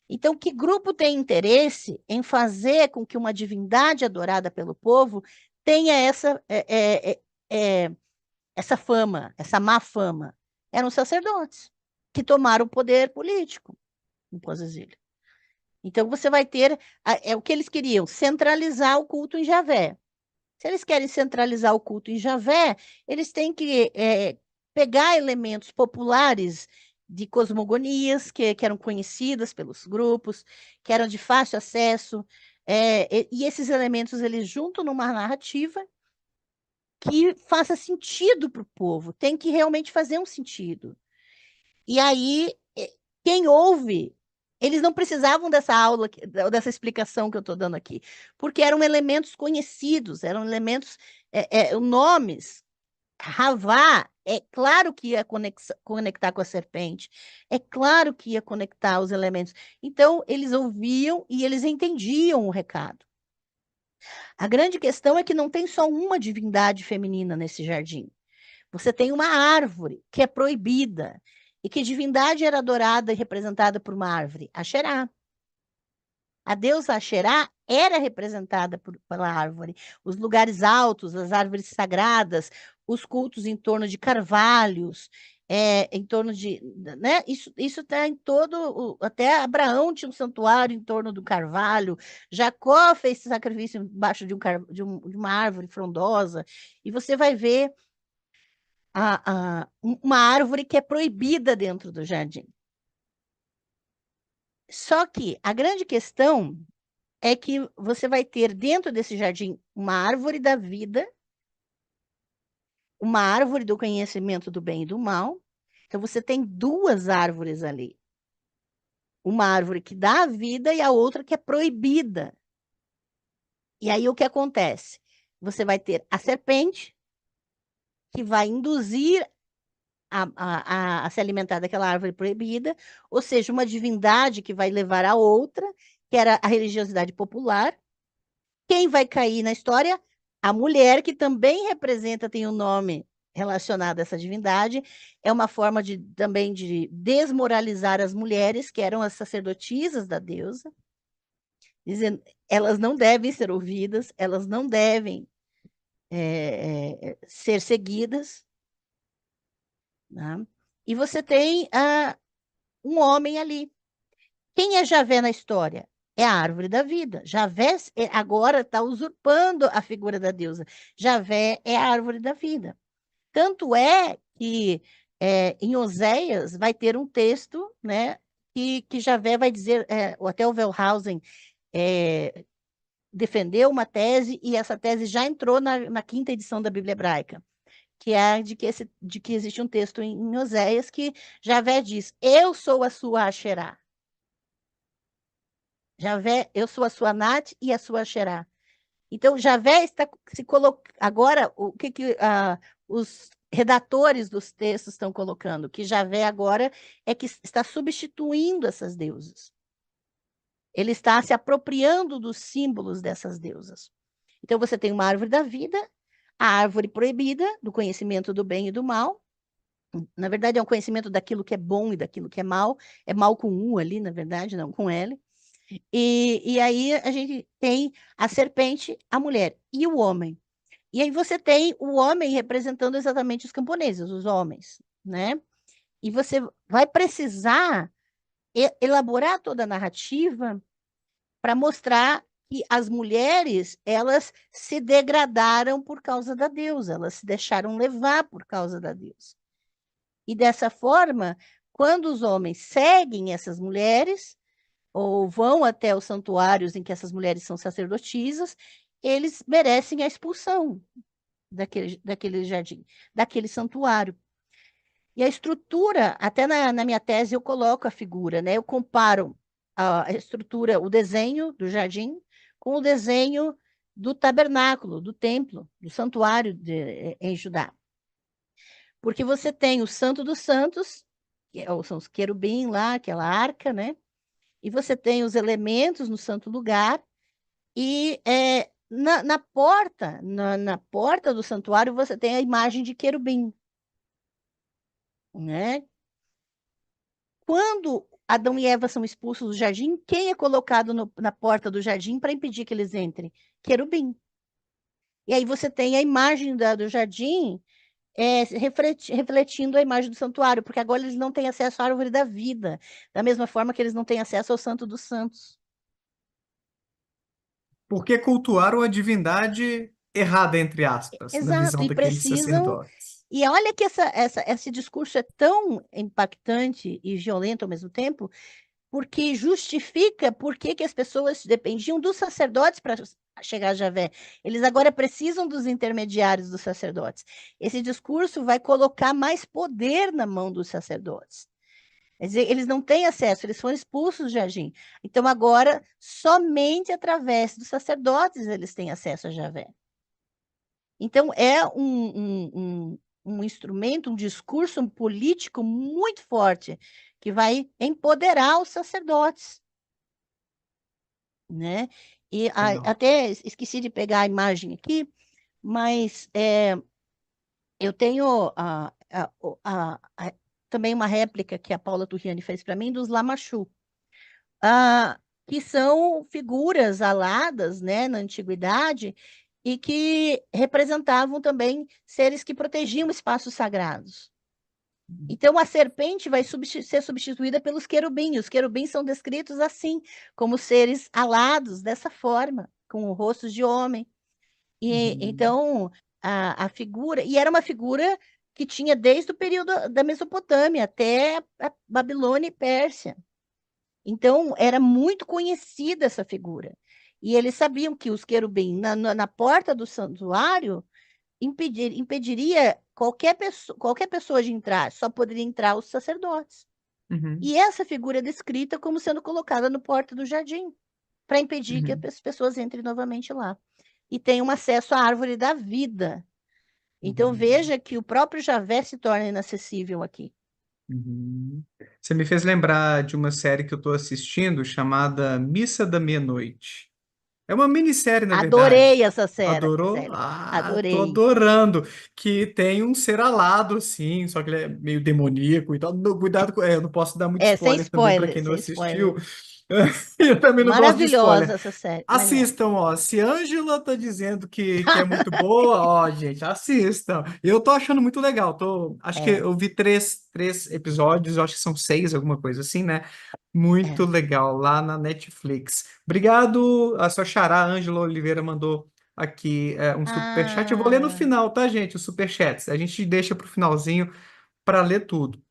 Então, que grupo tem interesse em fazer com que uma divindade adorada pelo povo tenha essa fama, essa má fama? Eram sacerdotes que tomaram o poder político no pós-exílio. Então, você vai ter o que eles queriam, centralizar o culto em Javé. Se eles querem centralizar o culto em Javé, eles têm que pegar elementos populares de cosmogonias que eram conhecidas pelos grupos, que eram de fácil acesso, e esses elementos eles juntam numa narrativa que faça sentido para o povo, tem que realmente fazer um sentido. E aí, quem ouve, eles não precisavam dessa aula, dessa explicação que eu estou dando aqui, porque eram elementos conhecidos, eram elementos, nomes. Ravá, é claro que ia conectar com a serpente, é claro que ia conectar os elementos. Então, eles ouviam e eles entendiam o recado. A grande questão é que não tem só uma divindade feminina nesse jardim. Você tem uma árvore que é proibida. E que divindade era adorada e representada por uma árvore? Axerá. A deusa Axerá era representada pela árvore. Os lugares altos, as árvores sagradas, os cultos em torno de carvalhos, em torno de, né? Isso está em todo, até Abraão tinha um santuário em torno do carvalho, Jacó fez sacrifício embaixo de uma árvore frondosa, e você vai ver uma árvore que é proibida dentro do jardim. Só que a grande questão é que você vai ter dentro desse jardim uma árvore da vida, uma árvore do conhecimento do bem e do mal. Então você tem duas árvores ali. Uma árvore que dá a vida e a outra que é proibida. E aí o que acontece? Você vai ter a serpente, que vai induzir a se alimentar daquela árvore proibida, ou seja, uma divindade que vai levar a outra, que era a religiosidade popular. Quem vai cair na história? A mulher, que também representa, tem um nome relacionado a essa divindade, é uma forma também de desmoralizar as mulheres, que eram as sacerdotisas da deusa, dizendo elas não devem ser ouvidas, elas não devem ser seguidas, né? E você tem um homem ali. Quem é Javé na história? É a árvore da vida. Javé agora está usurpando a figura da deusa. Javé é a árvore da vida. Tanto é que em Oséias vai ter um texto, né, que Javé vai dizer, até o Wellhausen defendeu uma tese, e essa tese já entrou na quinta edição da Bíblia Hebraica, que é de que existe um texto em Oséias que Javé diz: Eu sou a sua Asherá. Javé, eu sou a sua Nat e a sua Asherá. Então, Javé está se colocando. Agora, o que os redatores dos textos estão colocando? Que Javé agora é que está substituindo essas deusas. Ele está se apropriando dos símbolos dessas deusas. Então, você tem uma árvore da vida, a árvore proibida, do conhecimento do bem e do mal. Na verdade, é um conhecimento daquilo que é bom e daquilo que é mal. É mal com U ali, na verdade, não com L. E aí a gente tem a serpente, a mulher e o homem. E aí você tem o homem representando exatamente os camponeses, os homens, né? E você vai precisar elaborar toda a narrativa para mostrar que as mulheres, elas se degradaram por causa da deusa, elas se deixaram levar por causa da deusa. E dessa forma, quando os homens seguem essas mulheres, ou vão até os santuários em que essas mulheres são sacerdotisas, eles merecem a expulsão daquele jardim, daquele santuário. E a estrutura, até na minha tese eu coloco a figura, né? Eu comparo a estrutura, o desenho do jardim com o desenho do tabernáculo, do templo, do santuário em Judá. Porque você tem o Santo dos Santos, são os querubim lá, aquela arca, né? E você tem os elementos no santo lugar, e na porta, na porta do santuário, você tem a imagem de querubim, né? Quando Adão e Eva são expulsos do jardim, quem é colocado na porta do jardim para impedir que eles entrem? Querubim. E aí você tem a imagem do jardim refletindo a imagem do santuário, porque agora eles não têm acesso à árvore da vida, da mesma forma que eles não têm acesso ao Santo dos Santos. Porque cultuaram a divindade errada, entre aspas, na Exato, visão e daqueles precisam. sacerdotes. E olha que esse discurso é tão impactante e violento ao mesmo tempo, porque justifica por que que as pessoas dependiam dos sacerdotes para chegar a Javé. Eles agora precisam dos intermediários dos sacerdotes. Esse discurso vai colocar mais poder na mão dos sacerdotes. Quer dizer, eles não têm acesso, eles foram expulsos do jardim. Então, agora, somente através dos sacerdotes eles têm acesso a Javé. Então, é um instrumento, um discurso político muito forte, que vai empoderar os sacerdotes, né? E Legal. até esqueci de pegar a imagem aqui, mas eu tenho também uma réplica que a Paula Turriani fez para mim dos Lamachu, que são figuras aladas, né, na antiguidade e que representavam também seres que protegiam espaços sagrados. Então, a serpente vai ser substituída pelos querubins. Os querubins são descritos assim, como seres alados, dessa forma, com rostos de homem. E Uhum. então, a figura, e era uma figura que tinha desde o período da Mesopotâmia até a Babilônia e Pérsia. Então, era muito conhecida essa figura. E eles sabiam que os querubins, na porta do santuário, impediria qualquer pessoa de entrar, só poderia entrar os sacerdotes. Uhum. E essa figura é descrita como sendo colocada no porta do jardim, para impedir que Uhum. as pessoas entrem novamente lá. E tenham acesso à árvore da vida. Então, Uhum. veja que o próprio Javé se torna inacessível aqui. Uhum. Você me fez lembrar de uma série que eu estou assistindo chamada Missa da Meia-Noite. É uma minissérie, na Adorei verdade. essa Adorou? série. Ah, tô Adorei. adorando. Que tem um ser alado, assim, só que ele é meio demoníaco e tal. Cuidado, eu não posso dar muito Sem spoiler também para spoiler, quem não sem assistiu. spoiler. Eu também não gosto de Maravilhosa spoiler. essa série. Melhor. Assistam, ó. Se Ângela tá dizendo que é muito boa, ó, gente, assistam. Eu tô achando muito legal. Acho que É, eu vi três episódios, eu acho que são seis, alguma coisa assim, né? Muito é. legal, lá na Netflix. Obrigado, a sua xará, Ângela Oliveira, mandou aqui um superchat. Eu vou ler no Ah, final, tá, gente? Os superchats. A gente deixa pro finalzinho para ler tudo.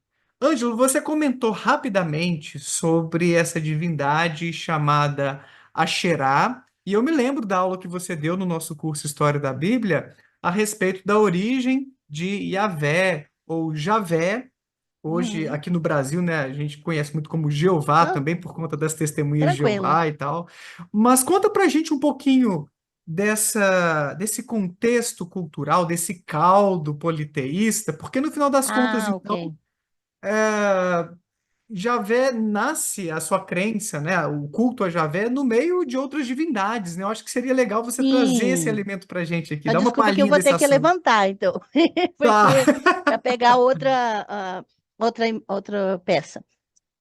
Ângelo, você comentou rapidamente sobre essa divindade chamada Asherá, e eu me lembro da aula que você deu no nosso curso História da Bíblia a respeito da origem de Yahvé ou Javé. Hoje, uhum. aqui no Brasil, né, a gente conhece muito como Jeová Não, também, por conta das testemunhas de tranquilo. Jeová e tal. Mas conta pra gente um pouquinho desse contexto cultural, desse caldo politeísta, porque no final das contas, Ah, então, ok. é, Javé nasce a sua crença, né? O culto a Javé no meio de outras divindades, né? Eu acho que seria legal você trazer esse Sim. elemento para a gente aqui, Só dar uma desculpa que eu palhinha vou desse ter que assunto. levantar, então, Tá, porque para pegar outra peça.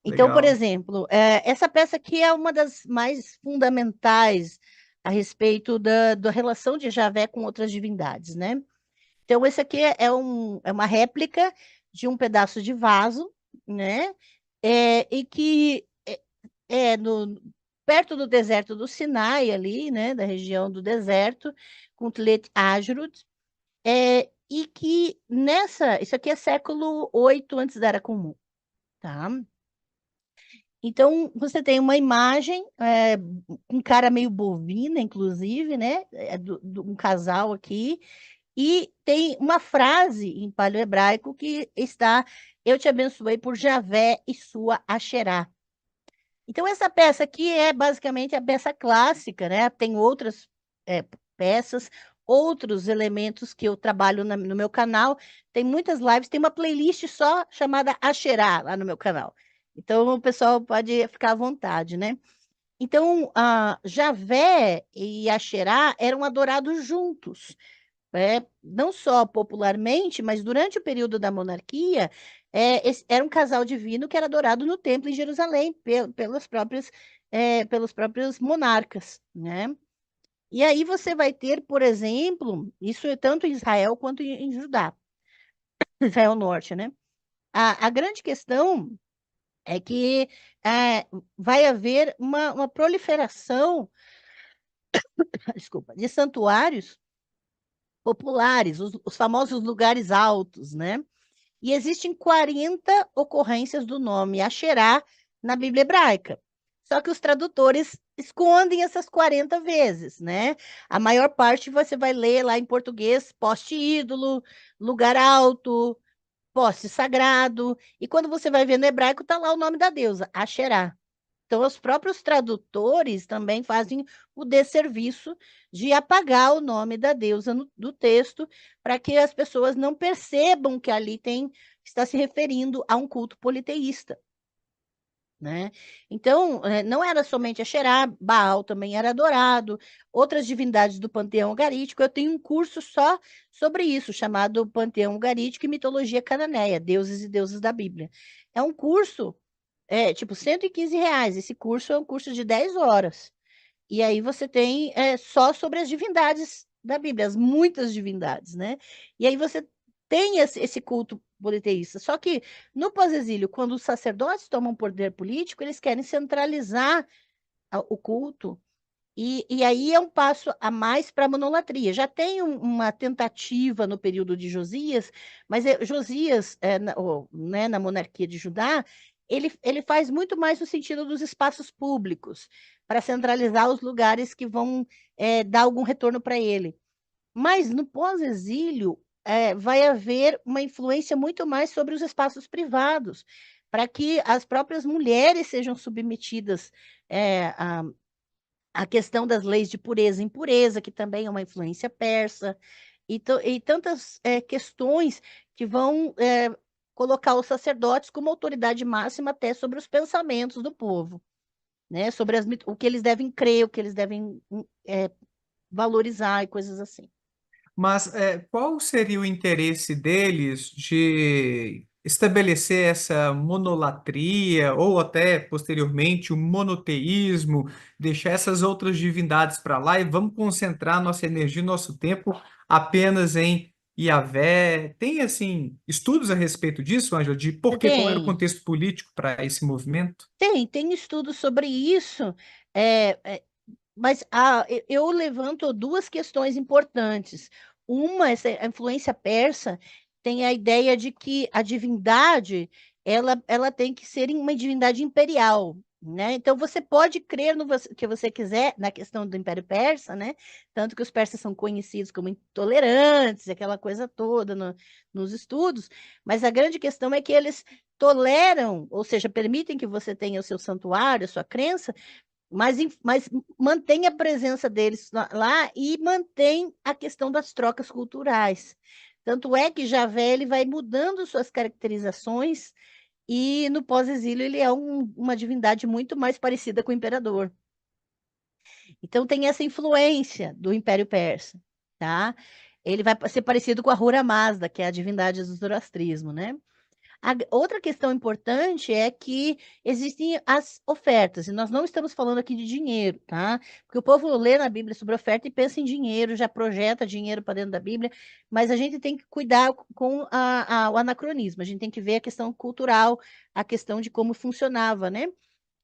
Então, por legal. exemplo, essa peça aqui é uma das mais fundamentais a respeito da relação de Javé com outras divindades, né? Então, esse aqui é uma réplica de um pedaço de vaso, né? E que é perto do deserto do Sinai, ali, né? Da região do deserto, com Tlet Ajrut, e que isso aqui é século 8 antes da Era Comum, tá? Então, você tem uma imagem, um cara meio bovina, inclusive, né? Um casal aqui, e tem uma frase em paleo-hebraico que está: Eu te abençoei por Javé e sua Asherá. Então, essa peça aqui é basicamente a peça clássica, né? Tem outras peças, outros elementos que eu trabalho no meu canal. Tem muitas lives, tem uma playlist só chamada Asherá lá no meu canal. Então, o pessoal pode ficar à vontade, né? Então, Javé e Asherá eram adorados juntos, não só popularmente, mas durante o período da monarquia, era um casal divino que era adorado no templo em Jerusalém, pelos próprios monarcas, né? E aí você vai ter, por exemplo, isso é tanto em Israel quanto em Judá, Israel Norte, né? A grande questão é que é, vai haver uma proliferação, desculpa, de santuários populares, os famosos lugares altos, né? E existem 40 ocorrências do nome Asherá na Bíblia hebraica. Só que os tradutores escondem essas 40 vezes, né? A maior parte você vai ler lá em português, poste ídolo, lugar alto, poste sagrado. E quando você vai ver no hebraico, está lá o nome da deusa, Asherá. Então, os próprios tradutores também fazem o desserviço de apagar o nome da deusa do texto, para que as pessoas não percebam que ali está se referindo a um culto politeísta, né? Então, não era somente Axerá, Baal também era adorado, outras divindades do panteão ugarítico. Eu tenho um curso só sobre isso, chamado Panteão Ugarítico e Mitologia Cananeia, Deuses e Deusas da Bíblia. É um curso, tipo, R$ 115. Esse curso é um curso de 10 horas. E aí você tem só sobre as divindades da Bíblia, as muitas divindades, né? E aí você tem esse culto politeísta. Só que no pós-exílio, quando os sacerdotes tomam poder político, eles querem centralizar o culto. E aí é um passo a mais para a monolatria. Já tem uma tentativa no período de Josias, mas Josias, né, na monarquia de Judá, ele faz muito mais no sentido dos espaços públicos, para centralizar os lugares que vão dar algum retorno para ele. Mas no pós-exílio, vai haver uma influência muito mais sobre os espaços privados, para que as próprias mulheres sejam submetidas a questão das leis de pureza e impureza, que também é uma influência persa, e tantas questões que vão colocar os sacerdotes como autoridade máxima até sobre os pensamentos do povo, né? Sobre o que eles devem crer, o que eles devem valorizar e coisas assim. Mas qual seria o interesse deles de estabelecer essa monolatria ou até posteriormente o monoteísmo, deixar essas outras divindades para lá e vamos concentrar nossa energia, nosso tempo apenas em Yahvé? Tem assim estudos a respeito disso, Ângela, de qual era o Tem, contexto político para esse movimento? tem estudos sobre isso, mas eu levanto duas questões importantes. Uma, essa a influência persa tem a ideia de que a divindade ela tem que ser uma divindade imperial, né? Então você pode crer no que você quiser na questão do Império Persa, né? Tanto que os persas são conhecidos como intolerantes, aquela coisa toda nos estudos, mas a grande questão é que eles toleram, ou seja, permitem que você tenha o seu santuário, a sua crença, mas mantém a presença deles lá e mantém a questão das trocas culturais. Tanto é que Javé ele vai mudando suas caracterizações e no pós-exílio ele é uma divindade muito mais parecida com o imperador. Então tem essa influência do Império Persa, tá? Ele vai ser parecido com a Ahura Mazda, que é a divindade do zoroastrismo, né? Outra questão importante é que existem as ofertas, e nós não estamos falando aqui de dinheiro, tá? Porque o povo lê na Bíblia sobre oferta e pensa em dinheiro, já projeta dinheiro para dentro da Bíblia, mas a gente tem que cuidar com o anacronismo, a gente tem que ver a questão cultural, a questão de como funcionava, né?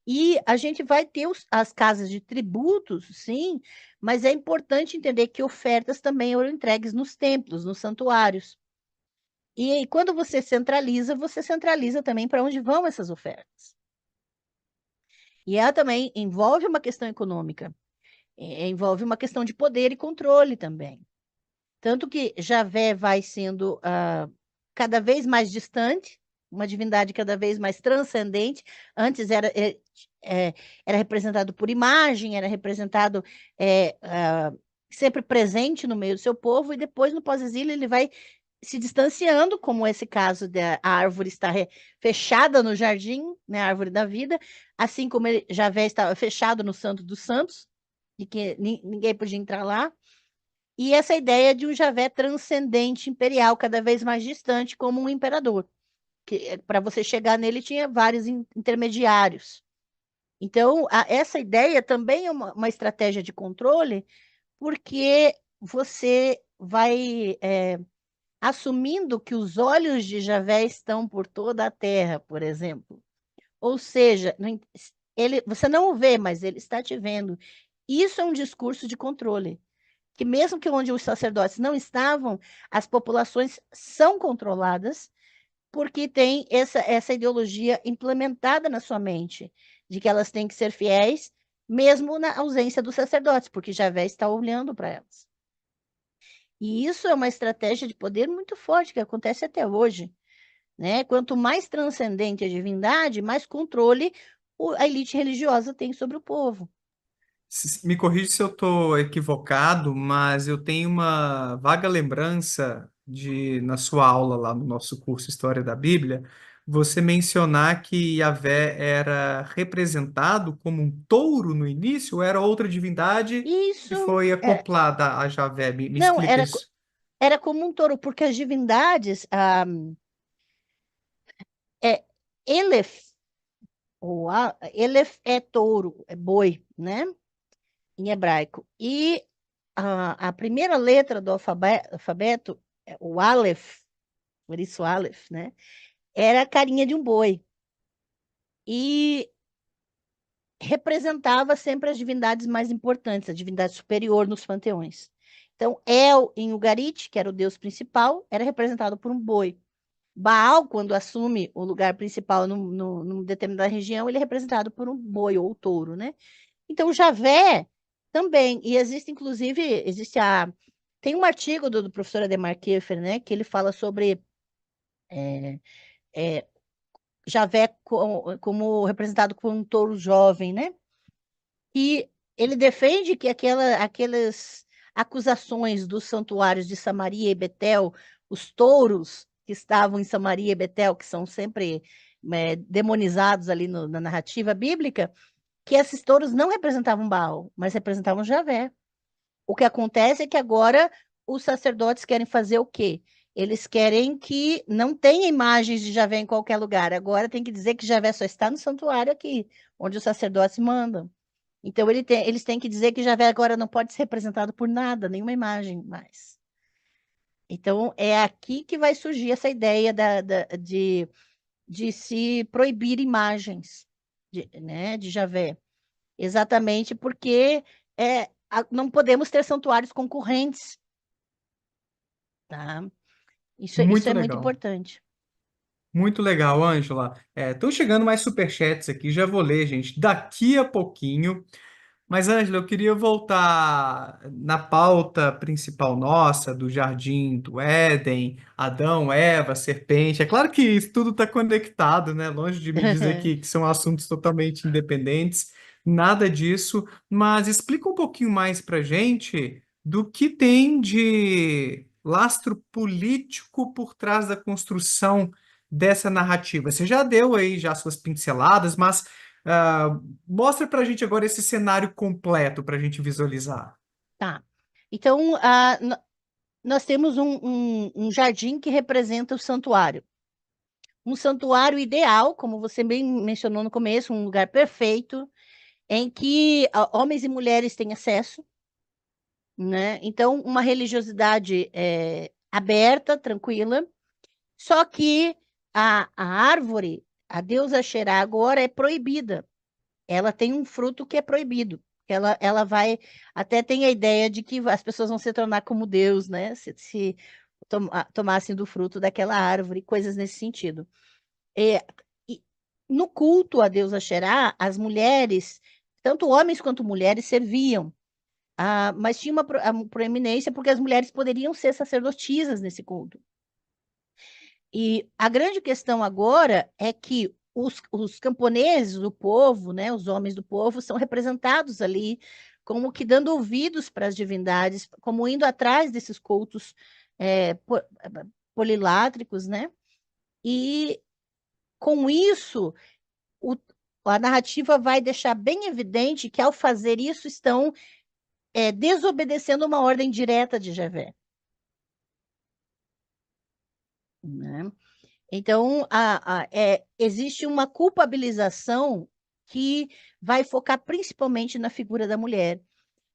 E a gente vai ter as casas de tributos, sim, mas é importante entender que ofertas também eram entregues nos templos, nos santuários. E aí, quando você centraliza também para onde vão essas ofertas. E ela também envolve uma questão econômica, envolve uma questão de poder e controle também. Tanto que Javé vai sendo cada vez mais distante, uma divindade cada vez mais transcendente. Antes era representado por imagem, era representado sempre presente no meio do seu povo, e depois, no pós-exílio, ele vai se distanciando, como esse caso da árvore estar fechada no jardim, né, a árvore da vida, assim como Javé estava fechado no Santo dos Santos, de que ninguém podia entrar lá. E essa ideia de um Javé transcendente imperial, cada vez mais distante, como um imperador. Que para você chegar nele tinha vários intermediários. Então, essa ideia também é uma estratégia de controle, porque você vai assumindo que os olhos de Javé estão por toda a terra, por exemplo. Ou seja, você não o vê, mas ele está te vendo. Isso é um discurso de controle, que mesmo que onde os sacerdotes não estavam, as populações são controladas porque tem essa ideologia implementada na sua mente, de que elas têm que ser fiéis, mesmo na ausência dos sacerdotes, porque Javé está olhando para elas. E isso é uma estratégia de poder muito forte, que acontece até hoje, né? Quanto mais transcendente a divindade, mais controle a elite religiosa tem sobre o povo. Me corrija se eu estou equivocado, mas eu tenho uma vaga lembrança de, na sua aula lá no nosso curso História da Bíblia, você mencionar que Yahvé era representado como um touro no início, ou era outra divindade que Isso, foi acoplada a Yahvé? Me não, explica isso. era como um touro, porque as divindades, é, Elef, Elef é touro, é boi, né? Em hebraico. E a primeira letra do alfabeto, o Aleph, por isso Aleph, né? Era a carinha de um boi. E representava sempre as divindades mais importantes, a divindade superior nos panteões. Então, El, em Ugarit, que era o deus principal, era representado por um boi. Baal, quando assume o lugar principal numa determinada região, ele é representado por um boi ou touro, né? Então, Javé também, e existe, inclusive, tem um artigo do professor Ademar Kiefer, né, que ele fala sobre é, é, Javé como representado por um touro jovem, né? E ele defende que aquelas acusações dos santuários de Samaria e Betel, os touros que estavam em Samaria e Betel, que são sempre demonizados ali na narrativa bíblica, que esses touros não representavam Baal, mas representavam Javé. O que acontece é que agora os sacerdotes querem fazer o quê? Eles querem que não tenha imagens de Javé em qualquer lugar. Agora tem que dizer que Javé só está no santuário aqui, onde os sacerdotes mandam. Então eles têm que dizer que Javé agora não pode ser representado por nada, nenhuma imagem mais. Então é aqui que vai surgir essa ideia de se proibir imagens né, de Javé. Exatamente porque não podemos ter santuários concorrentes, tá? Isso Muito é muito legal. importante. Muito legal, Ângela. Estão chegando mais superchats aqui, já vou ler, gente, daqui a pouquinho. Mas, Ângela, eu queria voltar na pauta principal nossa, do Jardim do Éden, Adão, Eva, serpente. É claro que isso tudo está conectado, né? Longe de me dizer que são assuntos totalmente independentes, nada disso. Mas explica um pouquinho mais para gente do que tem de lastro político por trás da construção dessa narrativa. Você já deu aí já suas pinceladas, mas mostra para a gente agora esse cenário completo para a gente visualizar. Tá. Então, nós temos um jardim que representa o santuário. Um santuário ideal, como você bem mencionou no começo, um lugar perfeito, em que homens e mulheres têm acesso, né? Então, uma religiosidade aberta, tranquila. Só que a árvore, a deusa Xerá, agora é proibida. Ela tem um fruto que é proibido. Ela vai. Até tem a ideia de que as pessoas vão se tornar como Deus, né? Se tomassem do fruto daquela árvore, coisas nesse sentido. É, e no culto a deusa Xerá, as mulheres, tanto homens quanto mulheres, serviam. Mas tinha uma proeminência porque as mulheres poderiam ser sacerdotisas nesse culto. E a grande questão agora é que os camponeses, o povo, né, os homens do povo, são representados ali como que dando ouvidos para as divindades, como indo atrás desses cultos polilátricos, né? E com isso, o- a narrativa vai deixar bem evidente que ao fazer isso estão desobedecendo uma ordem direta de Javé, né? Então, existe uma culpabilização que vai focar principalmente na figura da mulher.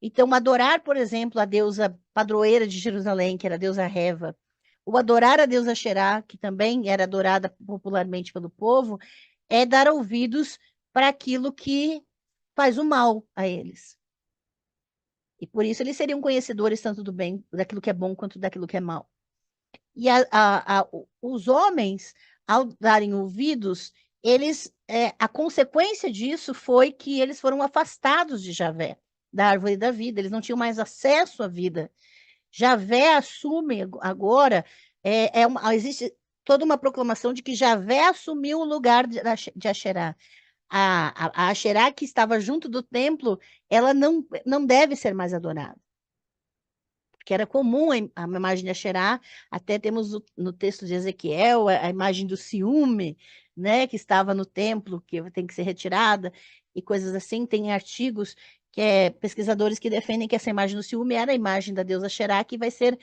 Então, adorar, por exemplo, a deusa padroeira de Jerusalém, que era a deusa Reva, ou adorar a deusa Xerá, que também era adorada popularmente pelo povo, é dar ouvidos para aquilo que faz o mal a eles. E por isso eles seriam conhecedores tanto do bem, daquilo que é bom, quanto daquilo que é mal. E os homens ao darem ouvidos, a consequência disso foi que eles foram afastados de Javé, da árvore da vida, eles não tinham mais acesso à vida. Javé assume agora, existe toda uma proclamação de que Javé assumiu o lugar de Asherá. A Asherá que estava junto do templo, ela não deve ser mais adorada. Porque era comum a imagem de Asherá, até temos no texto de Ezequiel a imagem do ciúme, né, que estava no templo, que tem que ser retirada, e coisas assim. Tem artigos pesquisadores que defendem que essa imagem do ciúme era a imagem da deusa Asherá, que vai ser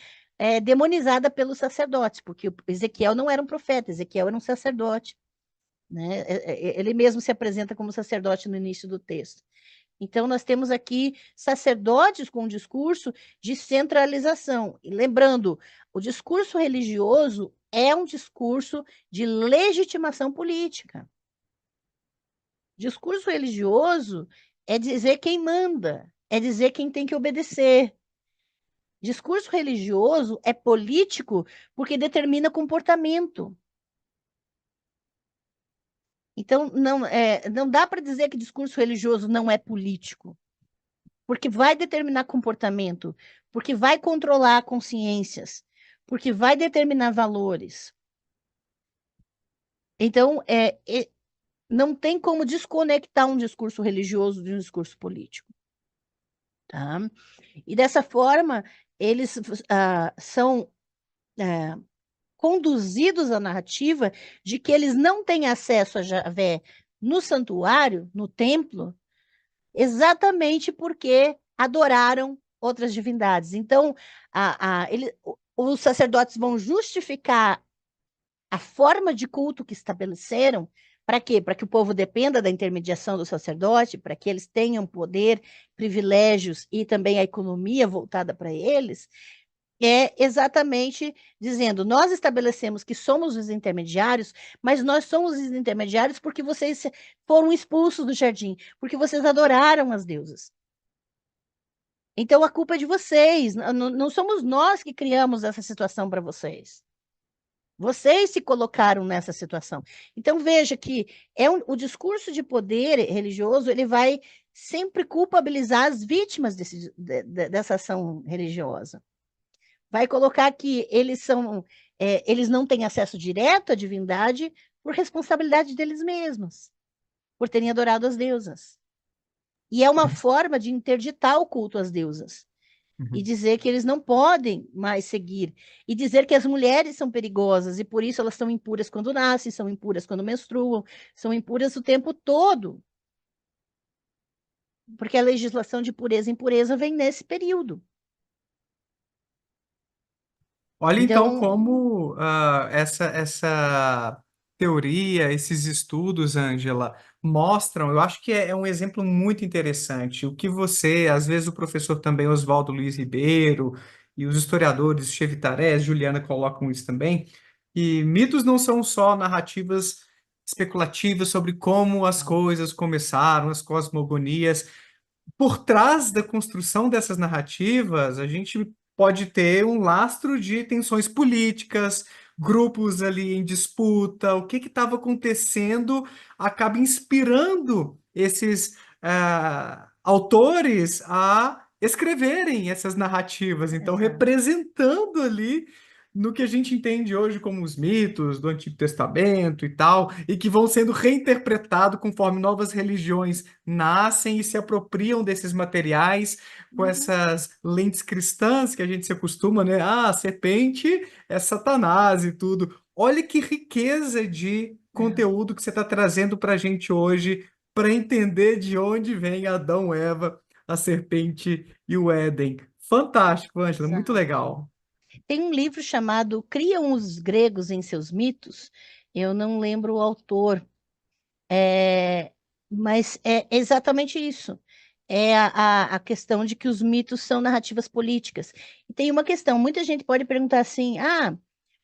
demonizada pelos sacerdotes, porque o Ezequiel não era um profeta, Ezequiel era um sacerdote, né? Ele mesmo se apresenta como sacerdote no início do texto. Então, nós temos aqui sacerdotes com um discurso de centralização. E lembrando, o discurso religioso é um discurso de legitimação política. Discurso religioso é dizer quem manda, é dizer quem tem que obedecer. Discurso religioso é político porque determina comportamento. Então, não dá para dizer que discurso religioso não é político, porque vai determinar comportamento, porque vai controlar consciências, porque vai determinar valores. Então, não tem como desconectar um discurso religioso de um discurso político. Tá? E dessa forma, eles são conduzidos à narrativa de que eles não têm acesso a Javé no santuário, no templo, exatamente porque adoraram outras divindades. Então, os sacerdotes vão justificar a forma de culto que estabeleceram. Para quê? Para que o povo dependa da intermediação do sacerdote, para que eles tenham poder, privilégios e também a economia voltada para eles, é exatamente dizendo: nós estabelecemos que somos os intermediários, mas nós somos os intermediários porque vocês foram expulsos do jardim, porque vocês adoraram as deusas. Então a culpa é de vocês, não somos nós que criamos essa situação para vocês. Vocês se colocaram nessa situação. Então veja que o discurso de poder religioso, ele vai sempre culpabilizar as vítimas dessa ação religiosa. Vai colocar que eles não têm acesso direto à divindade por responsabilidade deles mesmos, por terem adorado as deusas. E é uma forma de interditar o culto às deusas e Uhum. dizer que eles não podem mais seguir e dizer que as mulheres são perigosas e por isso elas são impuras quando nascem, são impuras quando menstruam, são impuras o tempo todo, porque a legislação de pureza e impureza vem nesse período. Olha então Então, como essa teoria, esses estudos, Ângela, mostram, eu acho que é um exemplo muito interessante. O que você, às vezes o professor também, Oswaldo Luiz Ribeiro, e os historiadores, Chevitarés, Juliana colocam isso também, e mitos não são só narrativas especulativas sobre como as coisas começaram, as cosmogonias. Por trás da construção dessas narrativas, a gente pode ter um lastro de tensões políticas, grupos ali em disputa, o que estava acontecendo acaba inspirando esses autores a escreverem essas narrativas, então exato, representando ali no que a gente entende hoje como os mitos do Antigo Testamento e tal, e que vão sendo reinterpretados conforme novas religiões nascem e se apropriam desses materiais com uhum, essas lentes cristãs que a gente se acostuma, né? Ah, a serpente é Satanás e tudo. Olha que riqueza de é, conteúdo que você está trazendo para a gente hoje para entender de onde vem Adão, Eva, a serpente e o Éden. Fantástico, Ângela, muito exato. legal. Tem um livro chamado Criam os Gregos em Seus Mitos, eu não lembro o autor, é, mas é exatamente isso. É a questão de que os mitos são narrativas políticas. E tem uma questão, muita gente pode perguntar assim,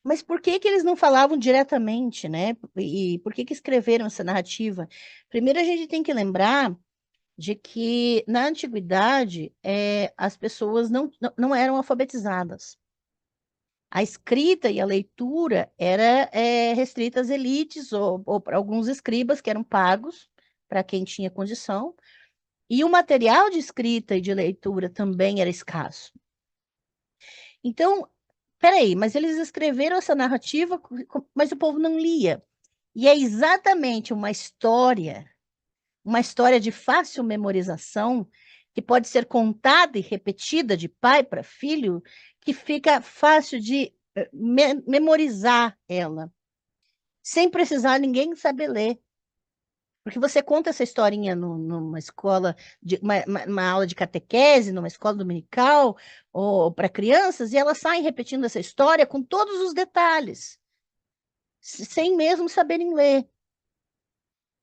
mas por que que eles não falavam diretamente, né? E por que que escreveram essa narrativa? Primeiro a gente tem que lembrar de que na antiguidade as pessoas não eram alfabetizadas. A escrita e a leitura era restrita às elites ou para alguns escribas que eram pagos para quem tinha condição, e o material de escrita e de leitura também era escasso. Então, peraí, mas eles escreveram essa narrativa, mas o povo não lia. E é exatamente uma história de fácil memorização, que pode ser contada e repetida de pai para filho, que fica fácil de memorizar ela, sem precisar ninguém saber ler. Porque você conta essa historinha numa escola, uma aula de catequese, numa escola dominical, ou para crianças, e elas saem repetindo essa história com todos os detalhes, sem mesmo saberem ler.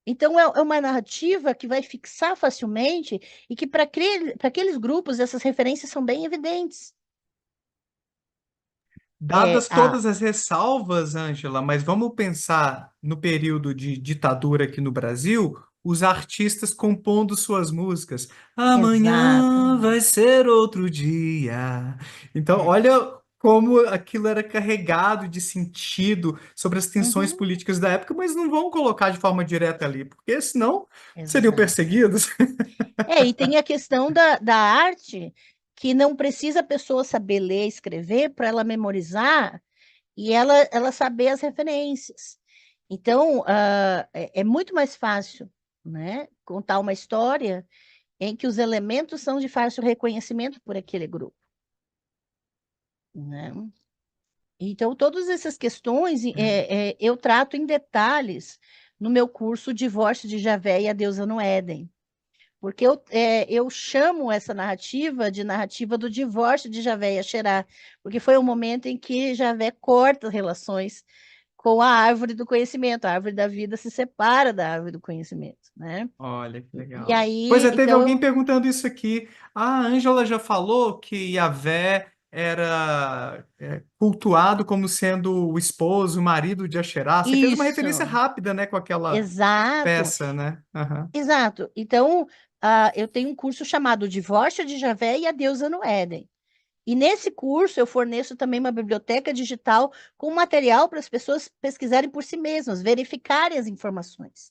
Então, é uma narrativa que vai fixar facilmente e que, para aqueles grupos, essas referências são bem evidentes. É, Dadas todas as ressalvas, Ângela, mas vamos pensar no período de ditadura aqui no Brasil, os artistas compondo suas músicas. Amanhã vai exatamente. ser outro dia. Então, É. olha como aquilo era carregado de sentido sobre as tensões Uhum, políticas da época, mas não vão colocar de forma direta ali, porque senão seriam exato. perseguidos. E tem a questão da arte, que não precisa a pessoa saber ler e escrever para ela memorizar e ela saber as referências. Então, é muito mais fácil, né, contar uma história em que os elementos são de fácil reconhecimento por aquele grupo, né? Então, todas essas questões eu trato em detalhes no meu curso Divórcio de Javé e a Deusa no Éden. Porque eu chamo essa narrativa de narrativa do divórcio de Javé e Axerá, porque foi o momento em que Javé corta as relações com a árvore do conhecimento, a árvore da vida se separa da árvore do conhecimento, né? Olha que E legal. Pois aí, é, teve alguém perguntando isso aqui. A Ângela já falou que Yahvé era cultuado como sendo o esposo, o marido de Asherá. Você fez uma referência isso, rápida, né, com aquela exato, peça, né? Aham. exato. Então, eu tenho um curso chamado Divórcio de Javé e a Deusa no Éden. E nesse curso eu forneço também uma biblioteca digital com material para as pessoas pesquisarem por si mesmas, verificarem as informações.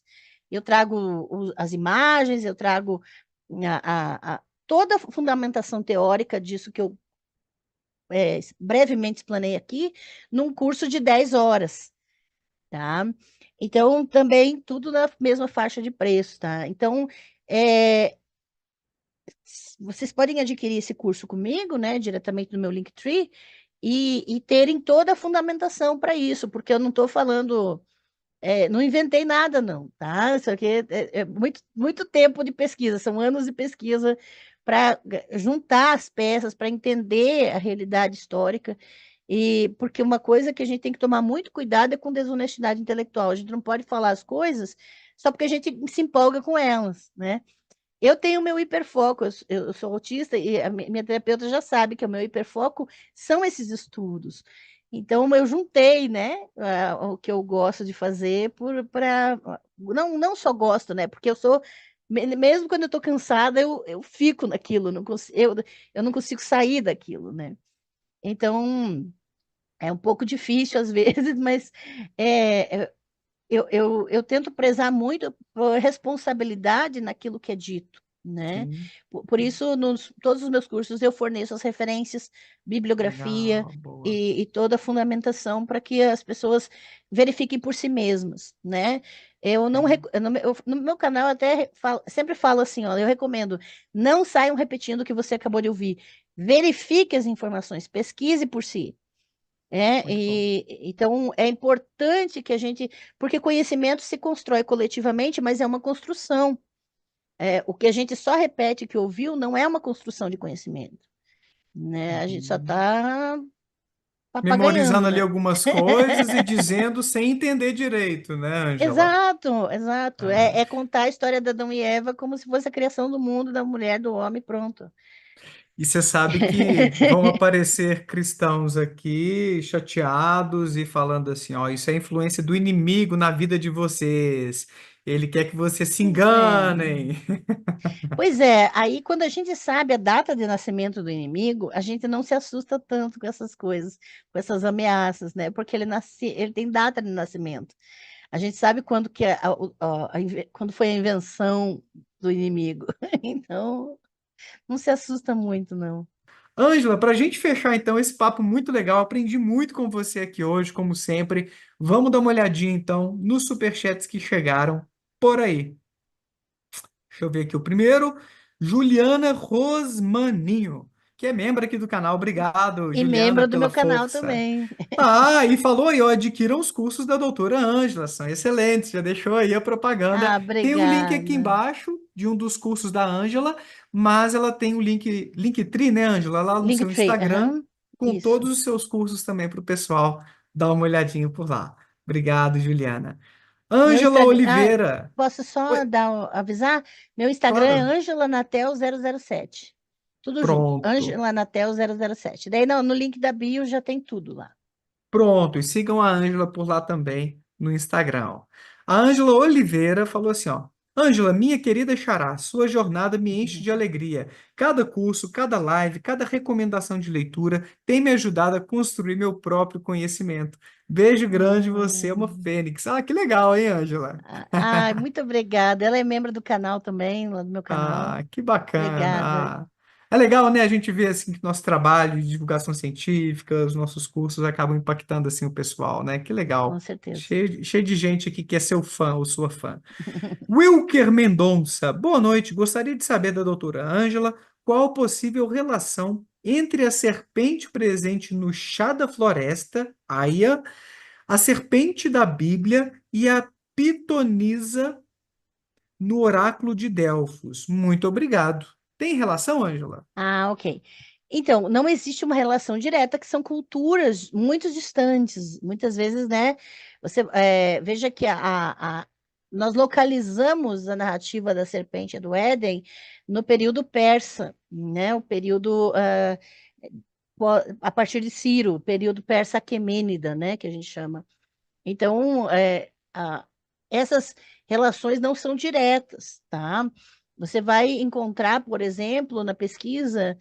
Eu trago as imagens, eu trago toda a fundamentação teórica disso que eu brevemente explanei aqui, num curso de 10 horas, tá? Então, também tudo na mesma faixa de preço, tá? Então, é, vocês podem adquirir esse curso comigo, né, diretamente no meu Linktree, e terem toda a fundamentação para isso, porque eu não estou falando, não inventei nada, não, tá? Isso aqui é muito, muito tempo de pesquisa, são anos de pesquisa para juntar as peças, para entender a realidade histórica, e porque uma coisa que a gente tem que tomar muito cuidado é com desonestidade intelectual. A gente não pode falar as coisas só porque a gente se empolga com elas, né? Eu tenho meu hiperfoco, eu sou autista e a minha terapeuta já sabe que o meu hiperfoco são esses estudos. Então, eu juntei, né, o que eu gosto de fazer para. Não só gosto, né, porque eu sou. Mesmo quando eu estou cansada, eu fico naquilo, eu não consigo sair daquilo, né? Então, é um pouco difícil às vezes, mas é, eu tento prezar muito por responsabilidade naquilo que é dito, né? Sim. Por isso, todos os meus cursos eu forneço as referências, bibliografia Legal, boa. e toda a fundamentação para que as pessoas verifiquem por si mesmas, né? Eu não, É. no meu canal eu até sempre falo assim, ó, eu recomendo, não saiam repetindo o que você acabou de ouvir. Verifique as informações, pesquise por si. Muito bom. Então é importante que a gente, porque conhecimento se constrói coletivamente, mas é uma construção. O que a gente só repete que ouviu não é uma construção de conhecimento, né? A gente só Uhum. está Memorizando papagaiando, ali né? algumas coisas e dizendo sem entender direito, né, Ângela? Exato, exato. Ah. É contar a história de Adão e Eva como se fosse a criação do mundo, da mulher, do homem, pronto. E você sabe que vão aparecer cristãos aqui chateados e falando assim, ó, isso é influência do inimigo na vida de vocês. Ele quer que você se Pois é. enganem. Pois é, aí quando a gente sabe a data de nascimento do inimigo, a gente não se assusta tanto com essas coisas, com essas ameaças, né? Porque ele tem data de nascimento. A gente sabe quando que é quando foi a invenção do inimigo. Então, não se assusta muito, não. Ângela, para a gente fechar então esse papo muito legal, aprendi muito com você aqui hoje, como sempre. Vamos dar uma olhadinha então nos superchats que chegaram por aí. Deixa eu ver aqui o primeiro. Juliana Rosmaninho, que é membro aqui do canal. Obrigado, E Juliana, membro do pela meu canal força. também. Ah, e falou aí, ó, adquiram os cursos da doutora Ângela, são excelentes. Já deixou aí a propaganda. Ah, Tem um link aqui obrigada. embaixo de um dos cursos da Ângela, mas ela tem o Linktree, né, Ângela, lá no seu Linktree, Instagram, aham. com Isso. todos os seus cursos também para o pessoal dar uma olhadinha por lá. Obrigado, Juliana. Meu Ângela Instagram. Ah, Oliveira. posso só Oi, avisar? Meu Instagram é claro. angelanatel007. Tudo junto. Pronto. Angelanatel007. Daí no link da bio já tem tudo lá. Pronto, e sigam a Ângela por lá também no Instagram. Ó. A Ângela Oliveira falou assim, ó: Ângela, minha querida xará, sua jornada me enche de alegria. Cada curso, cada live, cada recomendação de leitura tem me ajudado a construir meu próprio conhecimento. Beijo grande, você é uma Hum. fênix. Ah, que legal, hein, Ângela? Ai, muito obrigada. Ela é membro do canal também, lá do meu canal. Ah, que bacana. Obrigada, Ah, é legal, né? A gente vê assim que nosso trabalho de divulgação científica, os nossos cursos acabam impactando assim o pessoal, né? Que com legal. certeza. Cheio de gente aqui que é seu fã ou sua fã. Wilker Mendonça, boa noite. Gostaria de saber da doutora Ângela qual a possível relação entre a serpente presente no chá da floresta, Aya, a serpente da Bíblia e a pitonisa no oráculo de Delfos. Muito obrigado. Tem relação, Ângela? Ah, ok. Então, não existe uma relação direta, que são culturas muito distantes. Muitas vezes, né? Você veja que nós localizamos a narrativa da serpente do Éden no período persa, né? O período a partir de Ciro, o período persa aquemênida, né? Que a gente chama. Então, essas relações não são diretas, tá? Você vai encontrar, por exemplo, na pesquisa,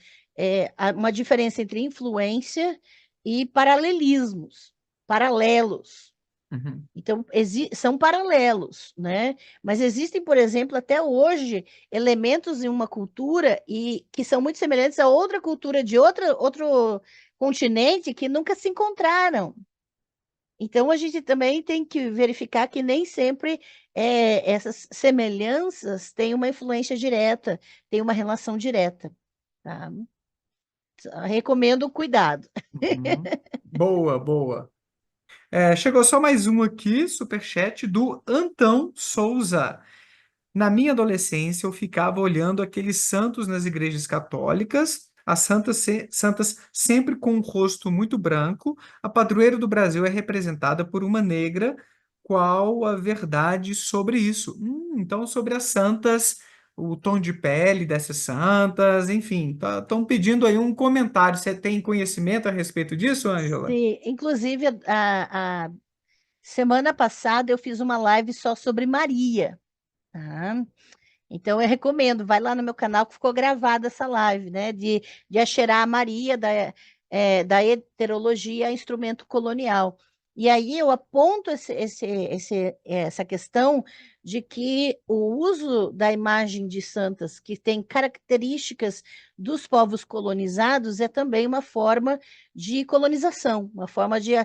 uma diferença entre influência e paralelismos, paralelos. Uhum, Então, são paralelos, né? Mas existem, por exemplo, até hoje, elementos em uma cultura e que são muito semelhantes a outra cultura de outro continente que nunca se encontraram. Então, a gente também tem que verificar que nem sempre essas semelhanças têm uma influência direta, têm uma relação direta, tá? Recomendo cuidado. uhum. Boa, boa. É, chegou só mais um aqui, superchat do Antão Souza. Na minha adolescência, eu ficava olhando aqueles santos nas igrejas católicas, as santas sempre com um rosto muito branco. A padroeira do Brasil é representada por uma negra. Qual a verdade sobre isso? Então, sobre as santas, o tom de pele dessas santas, enfim, estão pedindo aí um comentário. Você tem conhecimento a respeito disso, Ângela? Sim, inclusive, a semana passada eu fiz uma live só sobre Maria, tá? Então, eu recomendo, vai lá no meu canal que ficou gravada essa live, né? De Axerá Maria, da heterologia a instrumento colonial. E aí eu aponto essa questão de que o uso da imagem de santas, que tem características dos povos colonizados, é também uma forma de colonização, uma forma de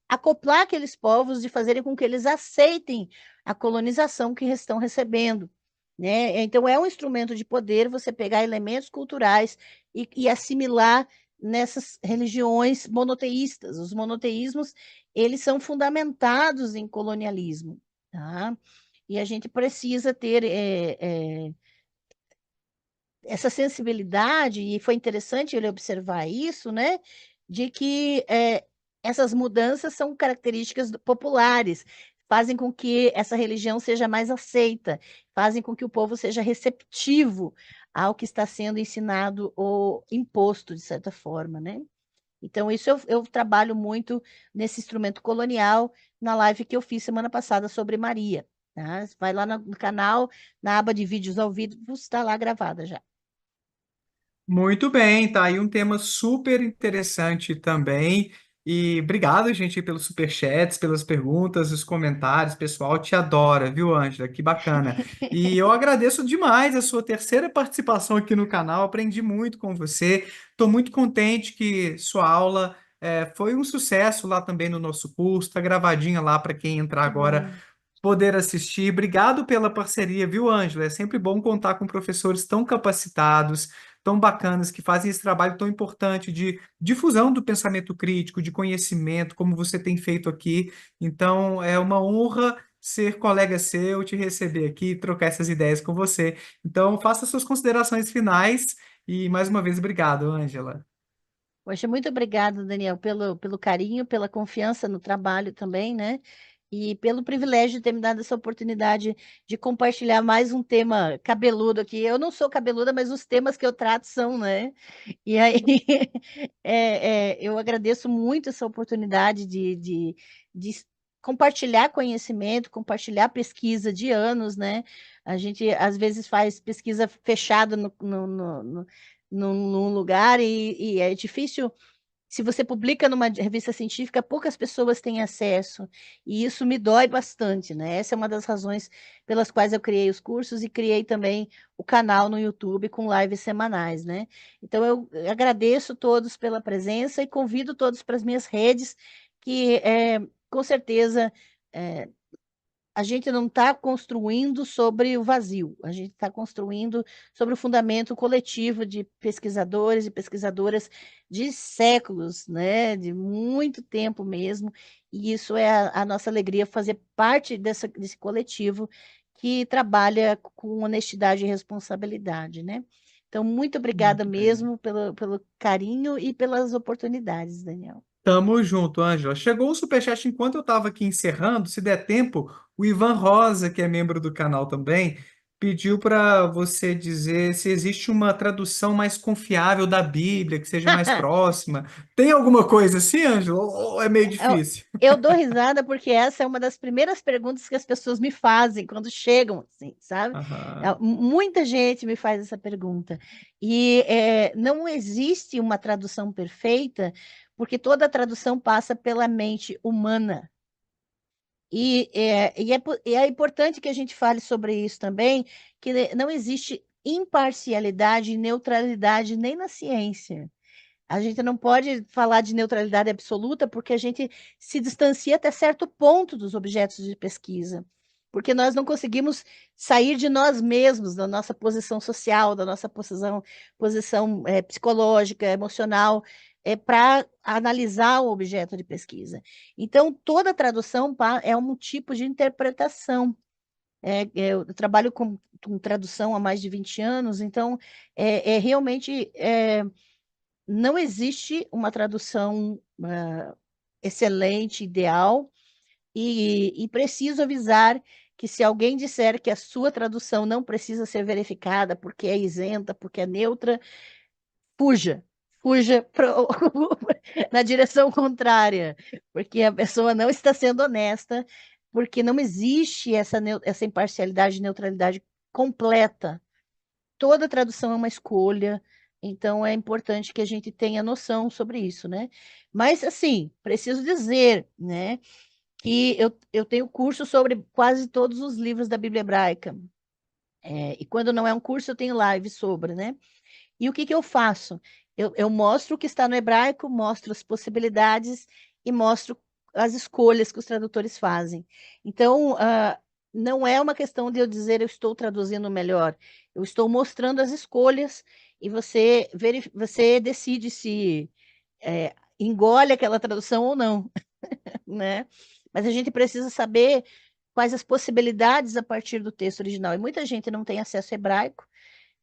acoplar aqueles povos, de fazerem com que eles aceitem a colonização que estão recebendo, né? Então, é um instrumento de poder você pegar elementos culturais e assimilar nessas religiões monoteístas. Os monoteísmos, eles são fundamentados em colonialismo, tá? E a gente precisa ter essa sensibilidade, e foi interessante ele observar isso, né? De que essas mudanças são características populares, fazem com que essa religião seja mais aceita, fazem com que o povo seja receptivo ao que está sendo ensinado ou imposto, de certa forma, né? Então, isso eu trabalho muito nesse instrumento colonial, na live que eu fiz semana passada sobre Maria. Tá? Vai lá no canal, na aba de vídeos ao vivo, está lá gravada já. Muito bem, tá aí um tema super interessante também. E obrigado, gente, pelos superchats, pelas perguntas, os comentários. Pessoal, te adora, viu, Ângela? Que bacana. E eu agradeço demais a sua terceira participação aqui no canal. Aprendi muito com você. Estou muito contente que sua aula foi um sucesso lá também no nosso curso. Está gravadinha lá para quem entrar Que agora bom. poder assistir. Obrigado pela parceria, viu, Ângela? É sempre bom contar com professores tão capacitados, tão bacanas, que fazem esse trabalho tão importante de difusão do pensamento crítico, de conhecimento, como você tem feito aqui. Então, é uma honra ser colega seu, te receber aqui, trocar essas ideias com você. Então, faça suas considerações finais e, mais uma vez, obrigado, Ângela. Poxa, muito obrigada, Daniel, pelo carinho, pela confiança no trabalho também, né? E pelo privilégio de ter me dado essa oportunidade de compartilhar mais um tema cabeludo aqui. Eu não sou cabeluda, mas os temas que eu trato são, né? E aí, eu agradeço muito essa oportunidade de compartilhar conhecimento, compartilhar pesquisa de anos, né? A gente, às vezes, faz pesquisa fechada num lugar e é difícil. Se você publica numa revista científica, poucas pessoas têm acesso, e isso me dói bastante, né? Essa é uma das razões pelas quais eu criei os cursos e criei também o canal no YouTube com lives semanais, né? Então eu agradeço todos pela presença e convido todos para as minhas redes, que com certeza é, a gente não está construindo sobre o vazio, a gente está construindo sobre o fundamento coletivo de pesquisadores e pesquisadoras de séculos, né, de muito tempo mesmo, e isso é a nossa alegria fazer parte desse coletivo que trabalha com honestidade e responsabilidade, né? Então, muito obrigada Muito bem. mesmo pelo carinho e pelas oportunidades, Daniel. Tamo junto, Ângela. Chegou o superchat enquanto eu estava aqui encerrando. Se der tempo, o Ivan Rosa, que é membro do canal também, pediu para você dizer se existe uma tradução mais confiável da Bíblia, que seja mais próxima. Tem alguma coisa assim, Ângela? Ou é meio Eu, difícil? eu dou risada porque essa é uma das primeiras perguntas que as pessoas me fazem quando chegam, assim, sabe? Aham. Muita gente me faz essa pergunta. E não existe uma tradução perfeita, porque toda tradução passa pela mente humana. E é importante que a gente fale sobre isso também, que não existe imparcialidade e neutralidade nem na ciência. A gente não pode falar de neutralidade absoluta porque a gente se distancia até certo ponto dos objetos de pesquisa, porque nós não conseguimos sair de nós mesmos, da nossa posição social, da nossa posição psicológica, emocional, para analisar o objeto de pesquisa. Então, toda tradução é um tipo de interpretação. Eu trabalho com tradução há mais de 20 anos, então realmente não existe uma tradução excelente, ideal, e preciso avisar que se alguém disser que a sua tradução não precisa ser verificada porque é isenta, porque é neutra, fuja. Fuja na direção contrária, porque a pessoa não está sendo honesta, porque não existe essa imparcialidade e neutralidade completa. Toda tradução é uma escolha, então é importante que a gente tenha noção sobre isso, né? Mas, assim, preciso dizer, né, que eu tenho curso sobre quase todos os livros da Bíblia Hebraica, e quando não é um curso, eu tenho live sobre, né? E o que que eu faço? Eu mostro o que está no hebraico, mostro as possibilidades e mostro as escolhas que os tradutores fazem. Então, não é uma questão de eu dizer eu estou traduzindo melhor. Eu estou mostrando as escolhas e você decide se engole aquela tradução ou não, né? Mas a gente precisa saber quais as possibilidades a partir do texto original. E muita gente não tem acesso hebraico,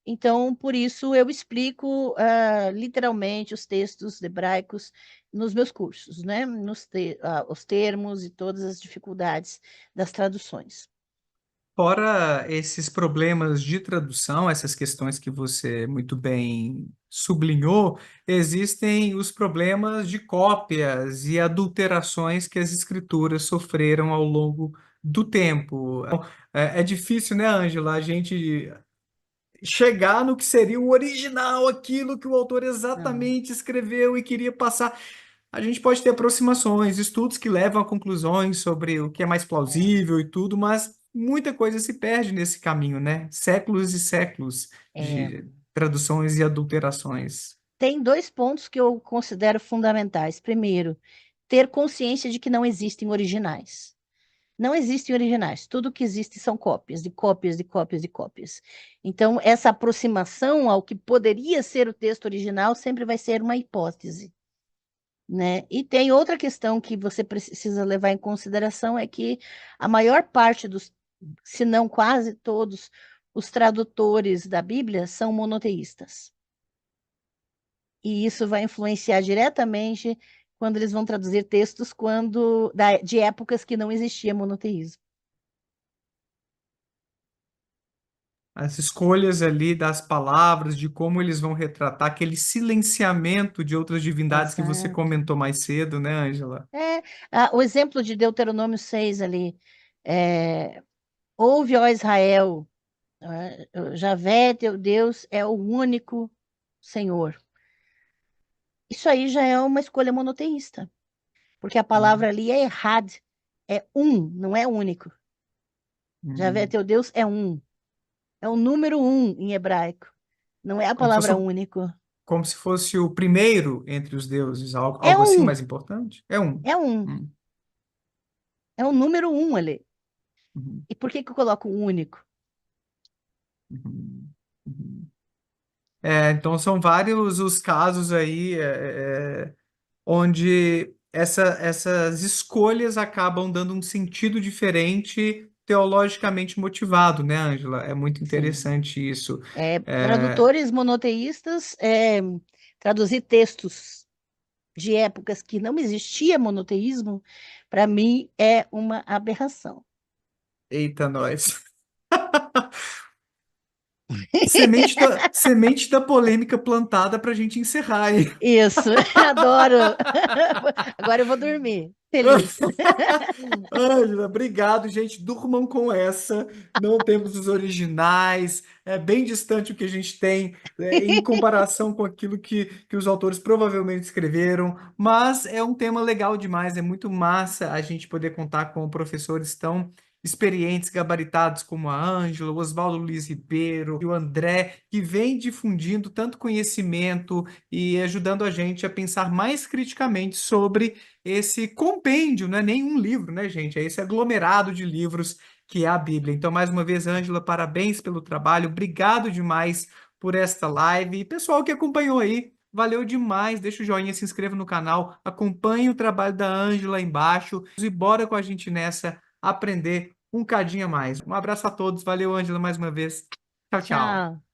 então, por isso, eu explico literalmente os textos hebraicos nos meus cursos, né? Os termos e todas as dificuldades das traduções. Fora esses problemas de tradução, essas questões que você muito bem sublinhou, existem os problemas de cópias e adulterações que as escrituras sofreram ao longo do tempo. É difícil, né, Ângela, a gente chegar no que seria o original, aquilo que o autor Não, exatamente escreveu e queria passar. A gente pode ter aproximações, estudos que levam a conclusões sobre o que é mais é, plausível e tudo, mas muita coisa se perde nesse caminho, né? Séculos e séculos é, de traduções e adulterações. tem dois pontos que eu considero fundamentais. Primeiro, ter consciência de que não existem originais. Não existem originais. Tudo que existe são cópias, de cópias, de cópias, de cópias. Então, essa aproximação ao que poderia ser o texto original sempre vai ser uma hipótese, né? E tem outra questão que você precisa levar em consideração é que a maior parte dos, se não quase todos, os tradutores da Bíblia são monoteístas. E isso vai influenciar diretamente quando eles vão traduzir textos de épocas que não existia monoteísmo. As escolhas ali das palavras, de como eles vão retratar aquele silenciamento de outras divindades que você Exato. comentou mais cedo, né, Ângela? É, o exemplo de Deuteronômio 6 ali, é, ouve, ó Israel, Javé, teu Deus, é o único Senhor. Isso aí já é uma escolha monoteísta, porque a palavra Hum, ali é errad, é um, não é único. Javé, hum. teu Deus, é o número um em hebraico, não é a Como se fosse palavra único. como se fosse o primeiro entre os deuses, algo, É algo assim um, mais importante? É um. é um, Hum, é o número um ali. uhum, E por que que eu coloco o único? uhum, uhum. Então são vários os casos aí onde essas escolhas acabam dando um sentido diferente teologicamente motivado, né, Ângela? É muito Sim. interessante isso. É, Tradutores monoteístas, traduzir textos de épocas que não existia monoteísmo, para mim é uma aberração. eita, nós. Semente da polêmica plantada para a gente encerrar, hein? Isso, adoro. Agora eu vou dormir, feliz. Ângela, obrigado, gente. Durmam com essa. Não temos os originais. É bem distante o que a gente tem em comparação com aquilo que os autores provavelmente escreveram. Mas é um tema legal demais. É muito massa a gente poder contar com professores tão experientes, gabaritados como a Ângela, o Oswaldo Luiz Ribeiro e o André, que vem difundindo tanto conhecimento e ajudando a gente a pensar mais criticamente sobre esse compêndio, não é nem um livro, né, gente? É esse aglomerado de livros que é a Bíblia. Então, mais uma vez, Ângela, parabéns pelo trabalho, obrigado demais por esta live. E pessoal que acompanhou aí, valeu demais. Deixa o joinha, se inscreva no canal, acompanhe o trabalho da Ângela aí embaixo e bora com a gente nessa aprender um cadinho a mais. Um abraço a todos, valeu, Ângela, mais uma vez. Tchau, tchau. Tchau.